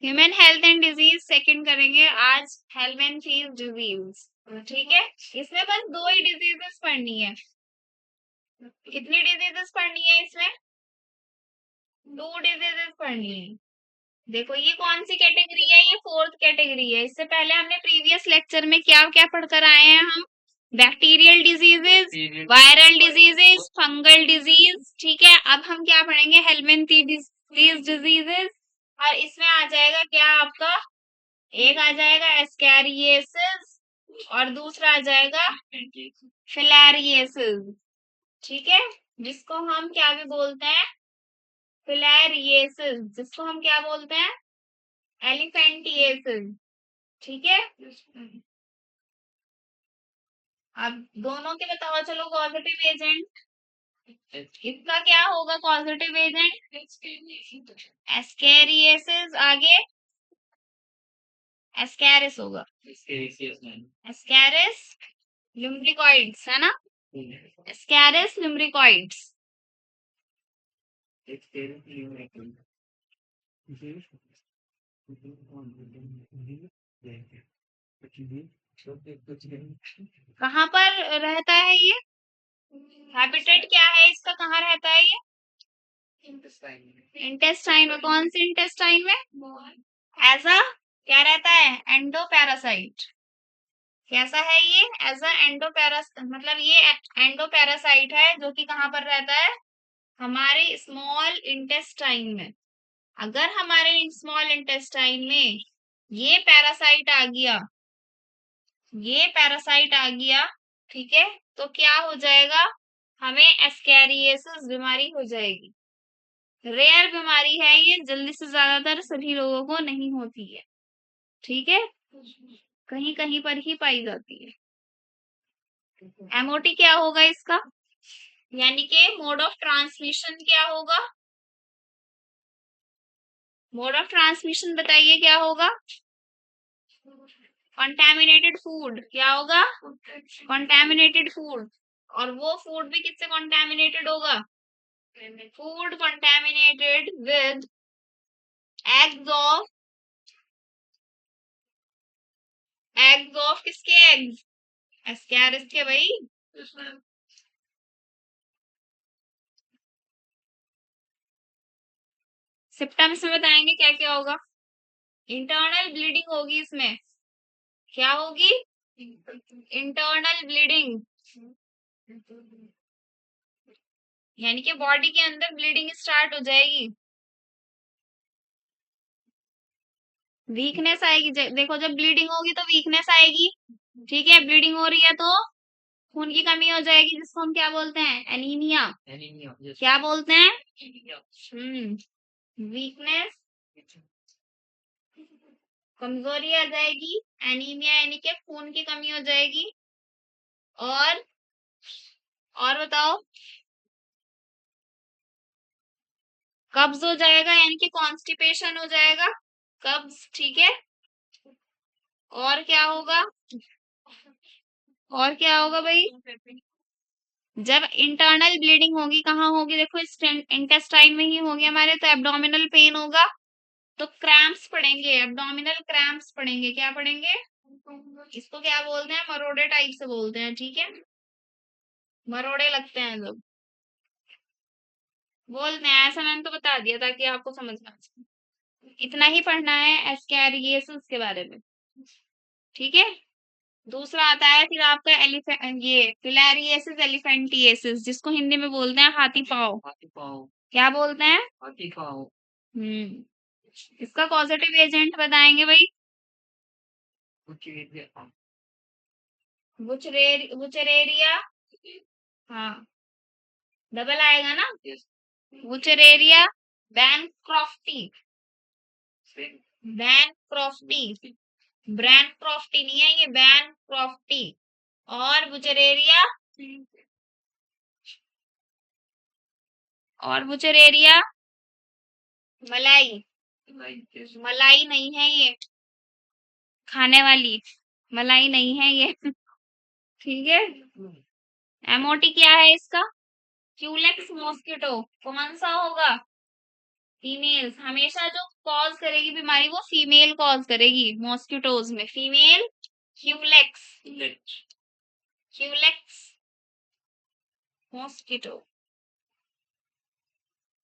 Human health and disease second करेंगे आज, Helminthes disease. ठीक है, इसमें बस दो ही डिजीजेस पढ़नी है। कितनी डिजीजेस पढ़नी है इसमें? दो डिजीजेस पढ़नी है। देखो ये कौन सी कैटेगरी है? ये फोर्थ कैटेगरी है। इससे पहले हमने प्रीवियस लेक्चर में क्या क्या पढ़कर आए हैं हम? Bacterial diseases, viral diseases, fungal disease. ठीक है, अब हम क्या पढ़ेंगे? Helminthes diseases. और इसमें आ जाएगा क्या आपका? एक आ जाएगा एस्कैरियोसिस और दूसरा आ जाएगा फिलारियोसिस। ठीक है, जिसको हम क्या भी बोलते हैं? फिलारियोसिस, जिसको हम क्या बोलते हैं? एलिफेंटिएसिस। ठीक है, अब दोनों के बताओ चलो पॉजिटिव एजेंट। इसका क्या होगा पॉजिटिव एजेंट? एस्कैरियोसिस। आगे एस्कैरिस होगा, एस्कैरिस लुम्ब्रिकॉइड्स है ना, एस्कैरिस लुम्ब्रिकॉइड्स। कहाँ पर रहता है ये? हैबिटेट क्या है इसका? कहाँ रहता है ये? इंटेस्टाइन में। कौन से इंटेस्टाइन में? एज अ क्या रहता है? एंडोपैरासाइट। कैसा है ये? एज अ एंडोपैरास, मतलब ये एंडोपैरासाइट है जो कि कहाँ पर रहता है? हमारे स्मॉल इंटेस्टाइन में। अगर हमारे स्मॉल इंटेस्टाइन में ये पैरासाइट आ गया, ये पैरासाइट आ गया, ठीक है, तो क्या हो जाएगा? हमें एस्कैरियोसिस बीमारी हो जाएगी। रेयर बीमारी है ये, जल्दी से ज्यादातर सभी लोगों को नहीं होती है। ठीक है, कहीं कहीं पर ही पाई जाती है। एमओटी क्या होगा इसका? यानी कि मोड ऑफ ट्रांसमिशन क्या होगा? मोड ऑफ ट्रांसमिशन बताइए क्या होगा? Contaminated food. क्या होगा? Contaminated food. और वो फूड भी किससे कंटेमिनेटेड होगा? Food contaminated with eggs of किसके एग्स? एस्कैरिस के भाई। सिम्टम्स में बताएंगे क्या क्या होगा? इंटरनल ब्लीडिंग होगी इसमें। क्या होगी? इंटरनल ब्लीडिंग, यानी कि बॉडी के अंदर ब्लीडिंग स्टार्ट हो जाएगी। वीकनेस आएगी। देखो जब ब्लीडिंग होगी तो वीकनेस आएगी। ठीक है, ब्लीडिंग हो रही है तो खून की कमी हो जाएगी, जिसको हम क्या बोलते हैं? एनीमिया। क्या बोलते हैं? वीकनेस, कमजोरी आ जाएगी। एनीमिया यानी कि खून की कमी हो जाएगी। और बताओ? कब्ज हो जाएगा, यानी कि कॉन्स्टिपेशन हो जाएगा, कब्ज। ठीक है, और क्या होगा? और क्या होगा भाई? जब इंटरनल ब्लीडिंग होगी, कहाँ होगी? देखो इंटेस्टाइन में ही होगी हमारे, तो एब्डोमिनल पेन होगा। तो क्रैम्प्स पड़ेंगे, एब्डोमिनल क्रैम्प्स पड़ेंगे। क्या पड़ेंगे? इसको क्या बोलते हैं? मरोड़े टाइप से बोलते हैं। ठीक है, मरोड़े लगते हैं जब, बोलते हैं ऐसा। मैंने तो बता दिया ताकि आपको समझ में आ जाए। इतना ही पढ़ना है एस्कैरियोसिस के बारे में। ठीक है, दूसरा आता है फिर आपका ये फिलारियोसिस एलिफेंटिएसिस, जिसको हिंदी में बोलते हैं हाथी पाँव। क्या बोलते हैं? हाथी पाँव। इसका पॉजिटिव एजेंट बताएंगे भाई। बुचरेरिया। हाँ, डबल आएगा ना? बुचरेरिया, बैनक्रॉफ्टी, बैनक्रॉफ्टी, ब्रैनक्रॉफ्टी नहीं है ये, बैनक्रॉफ्टी। और बुचरेरिया, और बुचरेरिया मलाई। मलाई नहीं है ये, खाने वाली मलाई नहीं है ये। ठीक है, एमओटी क्या है इसका? Culex mosquito. कौन सा होगा? फीमेल्स हमेशा जो कॉज करेगी बीमारी वो फीमेल कॉज करेगी मॉस्किटोज में, female Culex, Culex mosquito.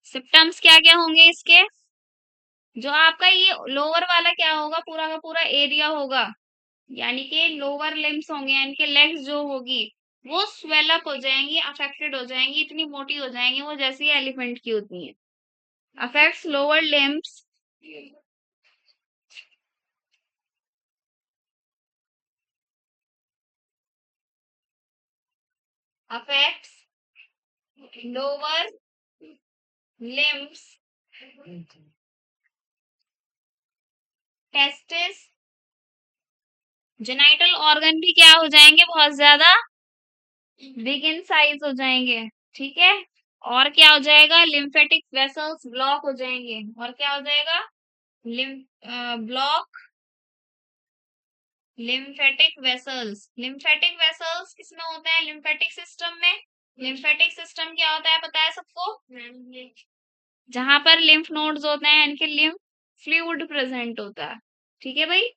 Symptoms क्या क्या होंगे इसके? जो आपका ये लोअर वाला क्या होगा, पूरा का पूरा एरिया होगा, यानी कि लोअर लिम्स होंगे, यानी कि लेग्स जो होगी वो स्वेल अप हो जाएंगी, अफेक्टेड हो जाएंगी, इतनी मोटी हो जाएंगी वो जैसी एलिफेंट की होती है। Affects lower limbs, affects lower limbs, testis, genital organ भी क्या हो जाएंगे, बहुत ज्यादा बिग इन साइज हो जाएंगे, ठीक है। और क्या हो जाएगा, लिम्फेटिक वेसल्स ब्लॉक हो जाएंगे, और क्या हो जाएगा, block lymphatic vessels. Lymphatic vessels किसमें होते हैं, लिम्फेटिक सिस्टम में। लिम्फेटिक सिस्टम क्या होता है पता है सबको, जहां पर लिम्फ नोड्स होते हैं, इनके लिम्फ फ्लूइड प्रेजेंट होता है, ठीक है भाई।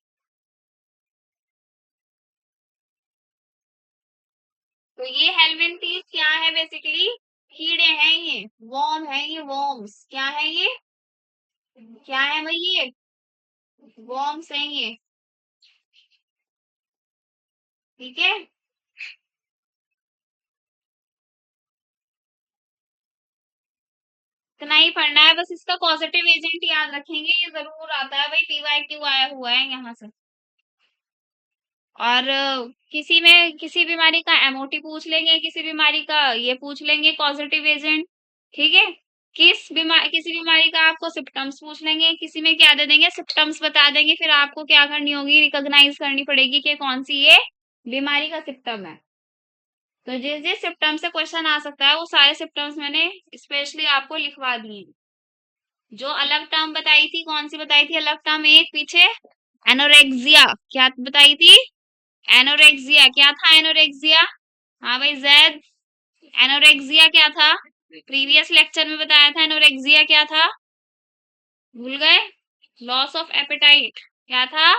तो ये हेलमिंथीज क्या है, बेसिकली कीड़े हैं ये, वॉर्म है ये, वॉर्म्स क्या है ये, क्या है भाई ये, वॉर्म्स हैं ये, ठीक है। इतना ही पढ़ना है बस, इसका पॉजिटिव एजेंट याद रखेंगे, ये जरूर आता है भाई, PYQ आया हुआ है यहाँ से। और किसी में किसी बीमारी का MOT पूछ लेंगे, किसी बीमारी का ये पूछ लेंगे पॉजिटिव एजेंट, ठीक है। किसी बीमारी का आपको सिम्टम्स पूछ लेंगे, किसी में क्या दे देंगे, सिम्टम्स बता देंगे, फिर आपको क्या करनी होगी, रिकॉग्नाइज करनी पड़ेगी कि कौन सी ये बीमारी का सिम्टम है। तो जिस जिस सिम्टम से क्वेश्चन आ सकता है वो सारे सिम्टम्स मैंने स्पेशली आपको लिखवा दिए। जो अलग टर्म बताई थी, कौन सी बताई थी अलग टर्म, एक पीछे, एनोरेक्सिया, क्या बताई थी, एनोरेक्सिया, क्या था एनोरेक्सिया, हाँ भाई जैद, एनोरेक्सिया क्या था, प्रीवियस लेक्चर में बताया था एनोरेक्सिया क्या था, भूल गए, लॉस ऑफ एपेटाइट, क्या था,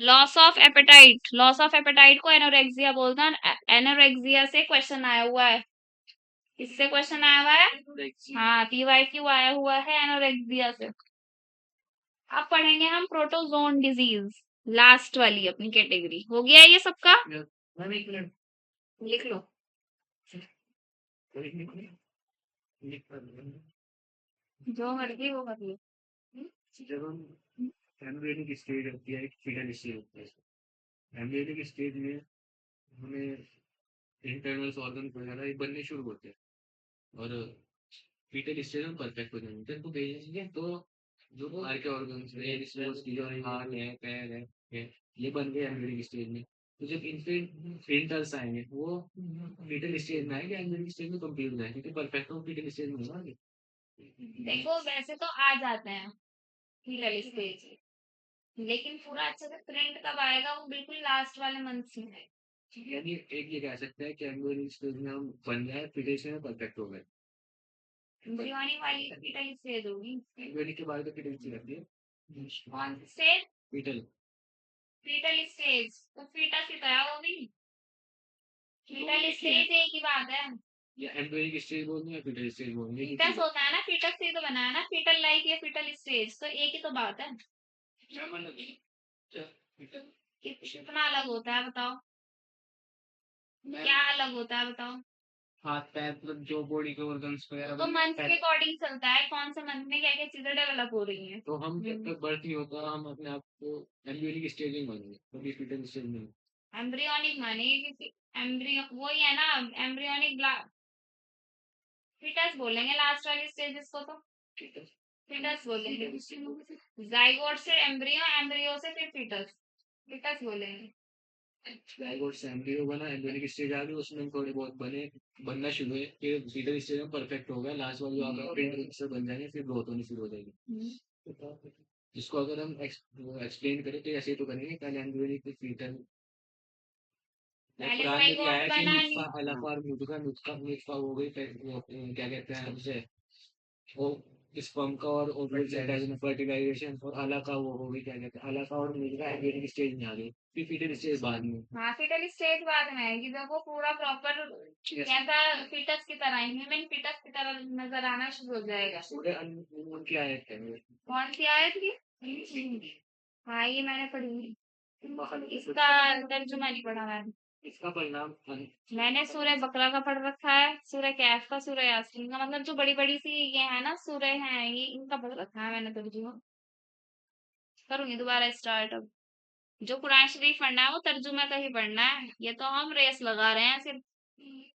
loss of appetite, loss of appetite को एनोरेक्सिया बोलते हैं। एनोरेक्सिया से क्वेश्चन आया हुआ है, किससे क्वेश्चन आया हुआ है, हाँ PYQ आया हुआ है एनोरेक्सिया से। अब पढ़ेंगे हम प्रोटोजोन डिजीज, लास्ट वाली अपनी कैटेगरी, हो गया ये सबका, लिख लो। जो मर्जी वो कर लो। जब हम एम्ब्रियोनिक स्टेज होती है, एक फीटल स्टेज होता है, एम्ब्रियोनिक स्टेज में हमें इंटरनल ऑर्गन वगैरह ये बनने शुरू होते हैं, और फीटल स्टेज में परफेक्ट हो जाएंगे, तो भेजेंगे तो जो बाहर के ऑर्गन्स है, स्पोर्ट्स की जो हाथ है, पैर है, ये बन गए एम्ब्रियोनिक स्टेज में। तो जब इन्फेंटल्स आएंगे वो फीटल स्टेज में आएंगे, एम्ब्रियोनिक स्टेज में कंप्लीट हो जाएंगे, तो परफेक्ट हो फीटल स्टेज में होगा। देखो वैसे तो आ जाते हैं फीटल स्टेज, लेकिन पूरा अच्छे से प्रिंट कब आएगा, वो बिल्कुल लास्ट वाले मंथ्स में है। यानी एक ये कह सकते हैं कि एम्ब्रियोनिक स्टेज में हम बन जाए, फीटल स्टेज में परफेक्ट हो गए, एम्ब्रियोनिक वाली फीटल स्टेज होगी, एम्ब्रियोनिक के बाद तो फीटल स्टेज रहती है, कौन सी स्टेज, फीटल, फीटल स्टेज तो फीटस ही तो है वो भी, फीटल स्टेज एक ही बात है, या एम्ब्रियोनिक स्टेज बोलते हैं, फीटल स्टेज बोलते हैं, फीटस होता है ना, फीटस से ही तो बना है ना, फीटल लाइक या फीटल स्टेज, तो एक ही तो बात है, क्या मतलब कितना अलग होता है बताओ, क्या अलग होता है बताओ, हाथ पैर मतलब जो बॉडी के ऑर्गन्स वगैरह, तो मंथ के अकॉर्डिंग चलता है, कौन से मंथ में क्या क्या चीजें डेवलप हो रही हैं, तो हम जब तक बर्थ नहीं होता हम अपने आप को एम्ब्रियोनिक स्टेज में मानेंगे, कभी फीटल स्टेज में, एम्ब्रियोनिक मानेंगे, क्योंकि एम्ब्रियो वही है ना, एम्ब्रियोनिक फीटस बोलेंगे लास्ट वाली स्टेज इसको, तो फीटस बोलेंगे, जाइगोट से एम्ब्रियो, एम्ब्रियो से फिर फीटस, फीटस बोलेंगे। जाइगोट से एम्ब्रियो बना, एम्ब्रियोनिक स्टेज आ गई, उसमें थोड़े बहुत बने, बनना शुरू हुए, फिर फीटल स्टेज में परफेक्ट हो गया, लास्ट वाली आप प्रिंट से बन जाएंगे, फिर ग्रोथ होनी शुरू हो जाएगी। जिसको अगर हम एक्सप्लेन करें तो ऐसे ही तो करेंगे, पहले एम्ब्रियोनिक फिर फीटल, कुरान में क्या है कि नुत्फा अलफ और नुतफा, नुतफा नुतफा हो गई, फिर क्या कहते हैं उसे, वो स्पर्म का और ओवरी फर्टिलाइजेशन, और आला का वो हो गई, क्या कहते हैं, आला का और मिल का एम्ब्रियोनिक स्टेज में आ गई, फिर फीटल स्टेज बाद में। हाँ, फीटल स्टेज बाद में आएगी जब वो पूरा प्रॉपर कैसा फीटस की तरह, ह्यूमन फीटस की तरह नजर आना शुरू हो जाएगा। पूरे अनमोल की आयत है। कौन सी आयत थी? हाँ, ये मैंने पढ़ी। इसका तर्जुमा नहीं पढ़ा मैंने। इसका परिणाम मैंने सूरह बकरा का पढ़ रखा है, सूरह कैफ का, सूरह यासीन का, मतलब जो बड़ी बड़ी सी ये है ना सूरह हैं, ये इनका पढ़ रखा है मैंने तर्जुमा। करूंगी दोबारा स्टार्ट अब। जो कुरान शरीफ पढ़ना है वो तर्जुमा का ही पढ़ना है, ये तो हम रेस लगा रहे हैं सिर्फ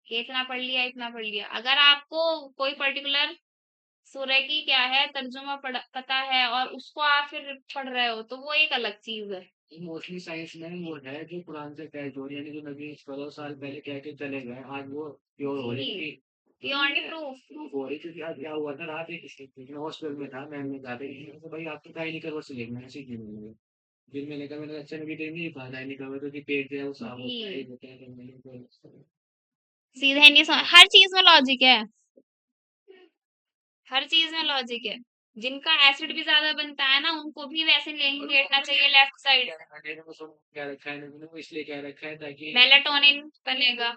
कि इतना पढ़ लिया इतना पढ़ लिया। अगर आपको कोई पर्टिकुलर सूरह की क्या है तर्जुमा पता है और उसको आप फिर पढ़ रहे हो तो वो एक अलग चीज है। मोस्टली साइंस में वो है जो कुरान से टैच हो रही है, यानी जो नबी 14 साल पहले कह के चले गए, आज वो प्योर हो रही थी। Beyond proof. प्रूफ हो रही, क्योंकि आज क्या हुआ था, रात एक मैं हॉस्पिटल में था, मैम ने कहा था कि तो भाई आप तो गायनी कवर से लेना है, ऐसे क्यों नहीं है? फिर मैंने कहा, मैंने कहा, अच्छा नबी टाइम नहीं कहा गायनी कवर तो कि पेट जो है वो साफ होता है, ये होता है, तो मैंने कहा, सीधे नहीं समझ, हर चीज में लॉजिक है, हर चीज में लॉजिक है। जिनका एसिड भी ज्यादा बनता है ना उनको भी वैसे लेटना चाहिए लेफ्ट साइड। अंधेरे में सब क्या रखा है नबी ने, वो इसलिए क्या रखा है ताकि मेलाटोनिन बनेगा।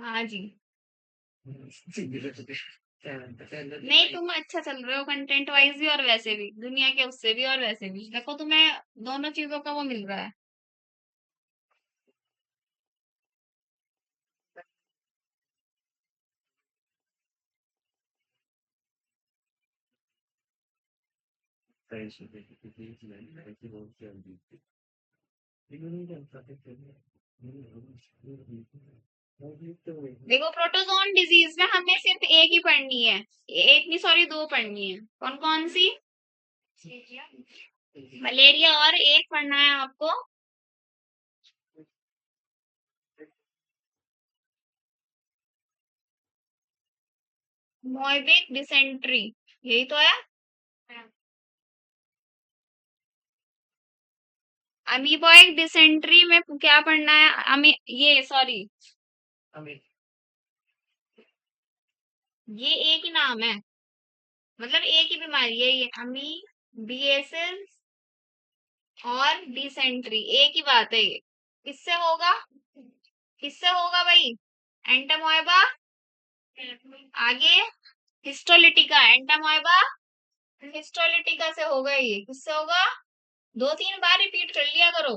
हाँ जी। नहीं, तुम अच्छा चल रहे हो कंटेंट वाइज भी और वैसे भी, दुनिया के उससे भी और वैसे भी देखो तुम्हें दोनों चीजों का वो मिल रहा है। देखो प्रोटोजोन डिजीज में हमें सिर्फ एक ही पढ़नी है, एक नहीं सॉरी दो पढ़नी है। कौन कौन सी? मलेरिया और एक पढ़ना है आपको मोइबिक डिसेंट्री, यही तो है। अमीबॉइक डिसेंट्री में क्या पढ़ना है? ये सॉरी, ये एक ही नाम है, मतलब एक ही बीमारी है ये, अमीबिएसिस और डिसेंट्री एक ही बात है ये। किससे होगा? किससे होगा भाई? एंटामोएबा, आगे हिस्टोलिटिका, एंटामोएबा हिस्टोलिटिका से होगा ये। किससे होगा? दो तीन बार रिपीट कर लिया करो,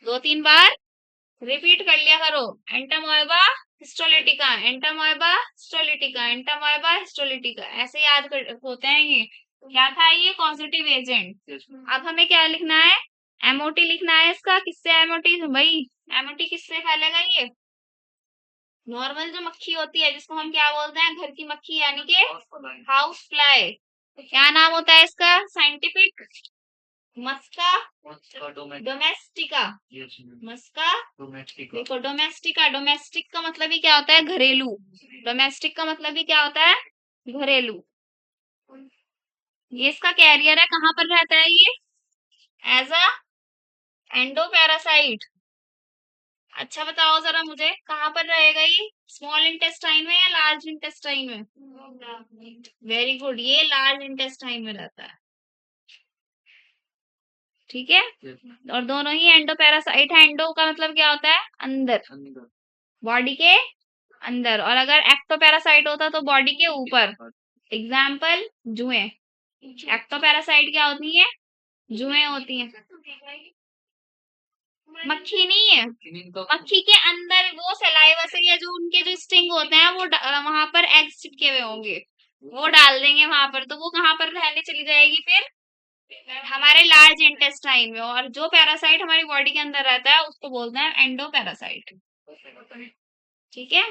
दो तीन बार रिपीट कर लिया करो। एंटामोएबा हिस्टोलिटिका, एंटामोएबा हिस्टोलिटिका, एंटामोएबा हिस्टोलिटिका, ऐसे याद होते हैं ये। क्या था ये? कॉन्जिटिव एजेंट। अब हमें क्या लिखना है? एमओटी लिखना है इसका। किससे एमओटी भाई? एमओटी किससे फैलेगा ये? नॉर्मल जो मक्खी होती है जिसको हम क्या बोलते हैं, घर की मक्खी, यानी कि हाउस फ्लाई। क्या नाम होता है इसका साइंटिफिक? मस्का डोमेस्टिका। मस्का देखो, डोमेस्टिका, डोमेस्टिक का मतलब ही क्या होता है? घरेलू। डोमेस्टिक का मतलब ही क्या होता है? घरेलू। ये इसका कैरियर है, कहाँ पर रहता है ये? As a endoparasite. अच्छा बताओ जरा मुझे, कहाँ पर रहेगा ये? स्मॉल इंटेस्टाइन में या लार्ज इंटेस्टाइन में? वेरी गुड, ये लार्ज इंटेस्टाइन में रहता है। ठीक है। और दोनों ही एंडोपैरासाइट है। एंडो का मतलब क्या होता है? अंदर, बॉडी के अंदर। और अगर एक्टोपैरासाइट होता तो बॉडी के ऊपर। एग्जाम्पल जुएं। एक्टोपैरासाइट क्या होती है? जुएं होती हैं। मक्खी नहीं है, मक्खी के अंदर वो सलाइवा से या जो उनके जो स्टिंग होते हैं वो वहां पर एग्स चिपके हुए होंगे, वो डाल देंगे वहां पर, तो वो कहाँ पर रहने चली जाएगी फिर? हमारे लार्ज इंटेस्टाइन में। और जो पैरासाइट हमारी बॉडी के अंदर रहता है उसको बोलते हैं एंडो पैरासाइट। ठीक है।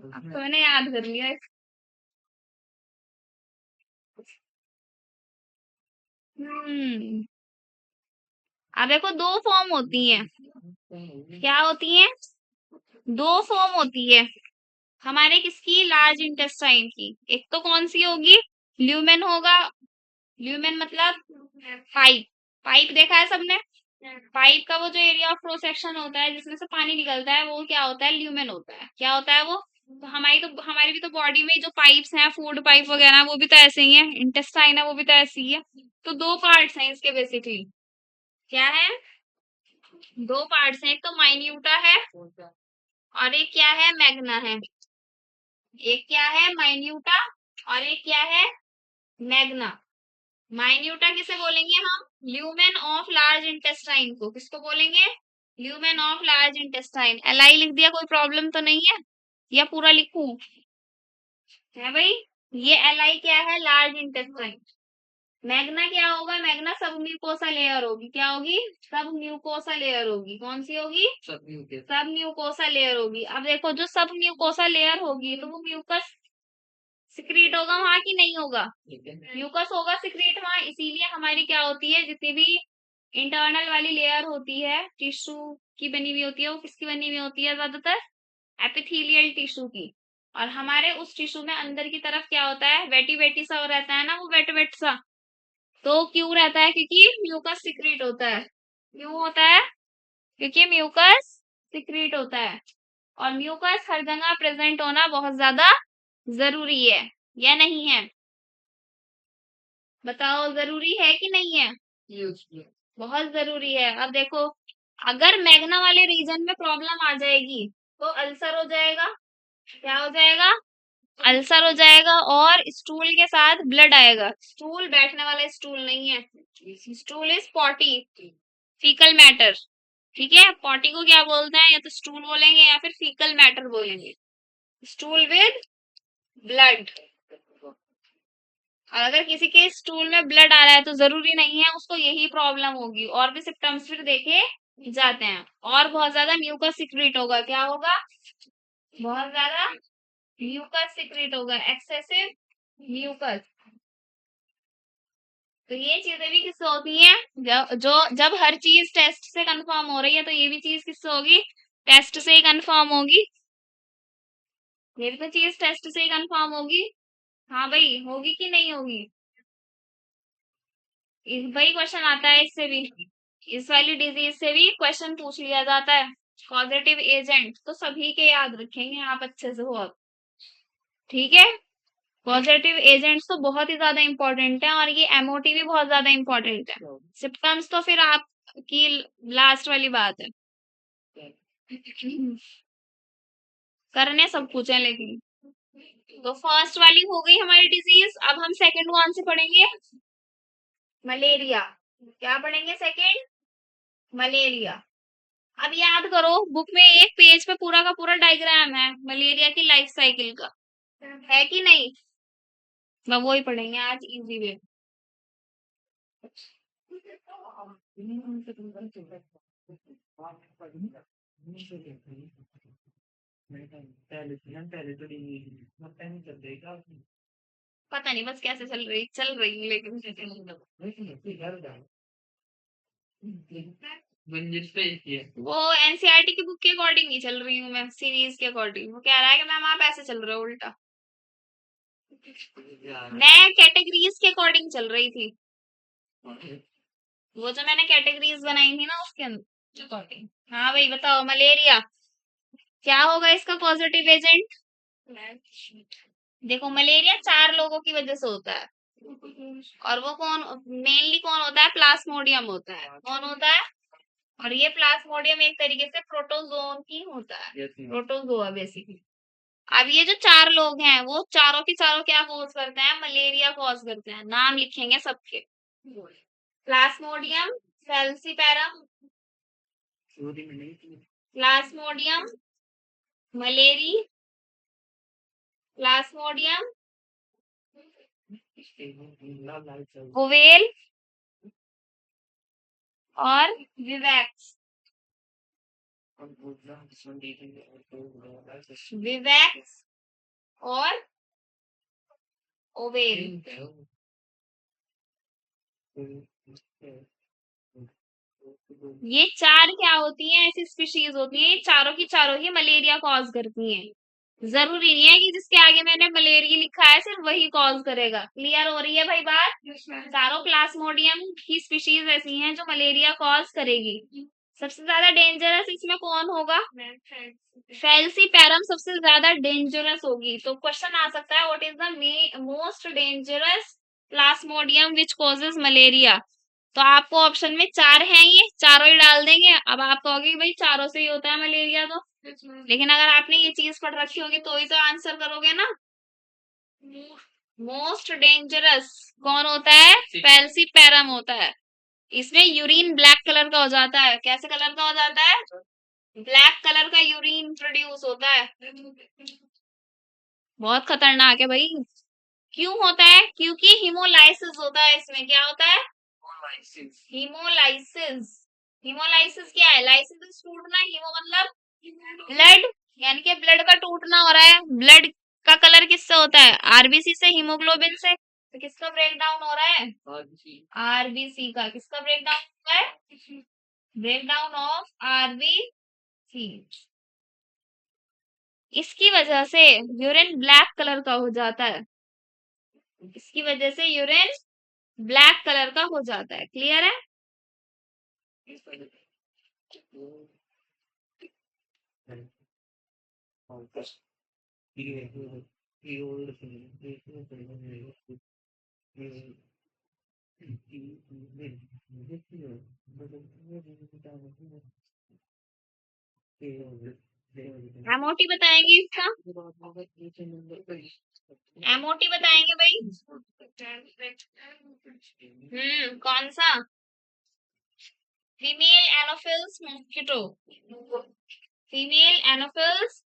अब तो मैंने याद कर लिया। हम्म। अब देखो दो फॉर्म होती हैं। क्या होती हैं? दो फॉर्म होती है हमारे किसकी? लार्ज इंटेस्टाइन की। एक तो कौन सी होगी? ल्यूमेन होगा। ल्यूमेन मतलब पाइप, पाइप देखा है सबने? पाइप का वो जो एरिया ऑफ क्रॉस सेक्शन होता है जिसमें से पानी निकलता है वो क्या होता है? ल्यूमेन होता है। क्या होता है वो? तो हमारी भी तो बॉडी में जो पाइप्स हैं, फूड पाइप वगैरह, वो भी तो ऐसे ही है। इंटेस्टाइन है, वो भी तो ऐसे ही है। तो दो पार्ट्स हैं इसके बेसिकली। क्या है? दो पार्ट्स हैं, एक तो माइन्यूटा है और एक क्या है? मैग्ना है। एक क्या है? माइन्यूटा और एक क्या है? मैग्ना। माइन्यूटा किसे बोलेंगे हम? ल्यूमेन ऑफ लार्ज इंटेस्टाइन को। किसको बोलेंगे? Lumen of large intestine. LI लिख दिया, कोई प्रॉब्लम तो नहीं है? या पूरा लिखूं? है भाई। ये एलआई क्या है? Large intestine. मैग्ना क्या होगा? मैग्ना सब म्यूकोसा लेयर होगी। क्या होगी? सब म्यूकोसा लेयर होगी। कौन सी होगी? सब म्यूकोसा लेयर होगी। अब देखो, जो सब म्यूकोसा लेयर होगी तो वो म्यूकस सिक्रीट होगा वहां की नहीं होगा? म्यूकस होगा सिक्रीट वहां। इसीलिए हमारी क्या होती है, जितनी भी इंटरनल वाली लेयर होती है टिश्यू की बनी हुई होती है, वो किसकी बनी हुई होती है? ज्यादातर एपिथेलियल टिश्यू की। और हमारे उस टिश्यू में अंदर की तरफ क्या होता है? वेटी वेटी सा रहता है ना, वो वेट वेट सा। तो क्यों रहता है? क्योंकि म्यूकस सिक्रीट होता है। क्यों होता है? क्योंकि म्यूकस सिक्रीट होता है। और म्यूकस हर जगह प्रेजेंट होना बहुत ज्यादा जरूरी है या नहीं है? बताओ, जरूरी है कि नहीं है? बहुत जरूरी है। अब देखो, अगर मैग्ना वाले रीजन में प्रॉब्लम आ जाएगी तो अल्सर हो जाएगा। क्या हो जाएगा? अल्सर हो जाएगा और स्टूल के साथ ब्लड आएगा। स्टूल बैठने वाला स्टूल नहीं है। Stool is potty, faecal matter. ठीक है, पॉटी को क्या बोलते हैं? या तो स्टूल बोलेंगे या फिर फीकल मैटर बोलेंगे। Stool with blood. और अगर किसी के स्टूल में ब्लड आ रहा है तो जरूरी नहीं है उसको यही प्रॉब्लम होगी, और भी सिम्टम्स फिर देखे जाते हैं। और बहुत ज्यादा म्यूकस सिक्रीट होगा। क्या होगा? बहुत ज्यादा म्यूकस सिक्रीट होगा, एक्सेसिव म्यूकस। तो ये चीजें भी किससे होती हैं? जब हर चीज टेस्ट से कंफर्म हो रही है तो ये भी चीज किससे होगी? टेस्ट से ही कंफर्म होगी। ये भी तो चीज टेस्ट से ही कंफर्म होगी। हाँ भाई, होगी कि नहीं होगी? इस भाई क्वेश्चन आता है इससे भी। इस वाली डिजीज से भी क्वेश्चन पूछ लिया जाता है। पॉजिटिव एजेंट तो सभी के याद रखेंगे आप अच्छे से बहुत। ठीक है। पॉजिटिव एजेंट्स तो बहुत ही ज्यादा इंपॉर्टेंट है, और ये एमओटी भी बहुत ज्यादा इंपॉर्टेंट है। सिम्टम्स तो फिर आपकी लास्ट वाली बात है। करने सब कुछ है लेकिन। तो फर्स्ट वाली हो गई हमारी डिजीज। अब हम सेकंड वन से पढ़ेंगे, मलेरिया। क्या पढ़ेंगे? Second, malaria. अब याद करो, बुक में एक पेज पे पूरा का पूरा डायग्राम है मलेरिया की लाइफ साइकिल का, है कि नहीं? मैं वो ही पढ़ेंगे आज, इजी वे। पता नहीं बस कैसे चल रही हूँ लेकिन। वो एनसीईआरटी की बुक के अकॉर्डिंग नहीं चल रही हूँ मैं, सीरीज के अकॉर्डिंग। वो कह रहा है कि मैम आप ऐसे चल रहे हो उल्टा। मैं कैटेगरीज के अकॉर्डिंग चल रही थी। वो जो मैंने कैटेगरीज बनाई थी ना उसके अकॉर्डिंग। हाँ भाई, बताओ मलेरिया क्या होगा इसका पॉजिटिव एजेंट? देखो, मलेरिया 4 लोगों की वजह से होता है। और वो कौन? मेनली कौन होता है? प्लाज्मोडियम होता है। कौन होता है? और ये प्लाज्मोडियम एक तरीके से प्रोटोजोन ही होता है, प्रोटोजोआ बेसिकली। अब ये जो 4 लोग हैं वो चारों की चारों क्या कॉज करते हैं? मलेरिया कॉज करते हैं। नाम लिखेंगे सबके। Plasmodium falciparum, Plasmodium malariae, Plasmodium oval और विवैक्स। विवैक्स और ओवेल। ये 4 क्या होती हैं? ऐसी स्पीशीज होती हैं, ये चारों की चारों ही मलेरिया कॉज करती हैं। जरूरी नहीं है कि जिसके आगे मैंने मलेरिया लिखा है सिर्फ वही कॉज करेगा। क्लियर हो रही है भाई बात? चारों प्लाज्मोडियम की स्पीशीज ऐसी हैं जो मलेरिया कॉज करेगी। सबसे ज्यादा डेंजरस इसमें कौन होगा? फैल्सीपैरम सबसे ज्यादा डेंजरस होगी। तो क्वेश्चन आ सकता है what is the most dangerous Plasmodium which causes malaria. तो आपको ऑप्शन में चार हैं, ये चारों ही डाल देंगे। अब आप कहोगे कि भाई चारों से ही होता है मलेरिया, तो लेकिन अगर आपने ये चीज पढ़ रखी होगी तो ही तो आंसर करोगे ना। मोस्ट डेंजरस कौन होता है? फैल्सीपैरम होता है। इसमें यूरिन ब्लैक कलर का हो जाता है। कैसे कलर का हो जाता है? ब्लैक कलर का यूरिन प्रोड्यूस होता है। बहुत खतरनाक है भाई। क्यों होता है? क्योंकि हीमोलाइसिस होता है इसमें। क्या होता है? हीमोलाइसिस। हीमोलाइसिस क्या है? लाइसिस टूटना, हीमो मतलब ब्लड, यानी कि ब्लड का टूटना हो रहा है। ब्लड का कलर किससे होता है? आरबीसी से, हीमोग्लोबिन से। तो किसका ब्रेक डाउन हो रहा है? आरबीसी का। किसका ब्रेक डाउन हो रहा है? Break down of RBC. इसकी वजह से यूरिन ब्लैक कलर का हो जाता है। इसकी वजह से यूरिन ब्लैक कलर का हो जाता है। क्लियर है? एमओटी बताएंगे इसका। एमओटी बताएंगे भाई। कौन सा? Female Anopheles mosquito. Female Anopheles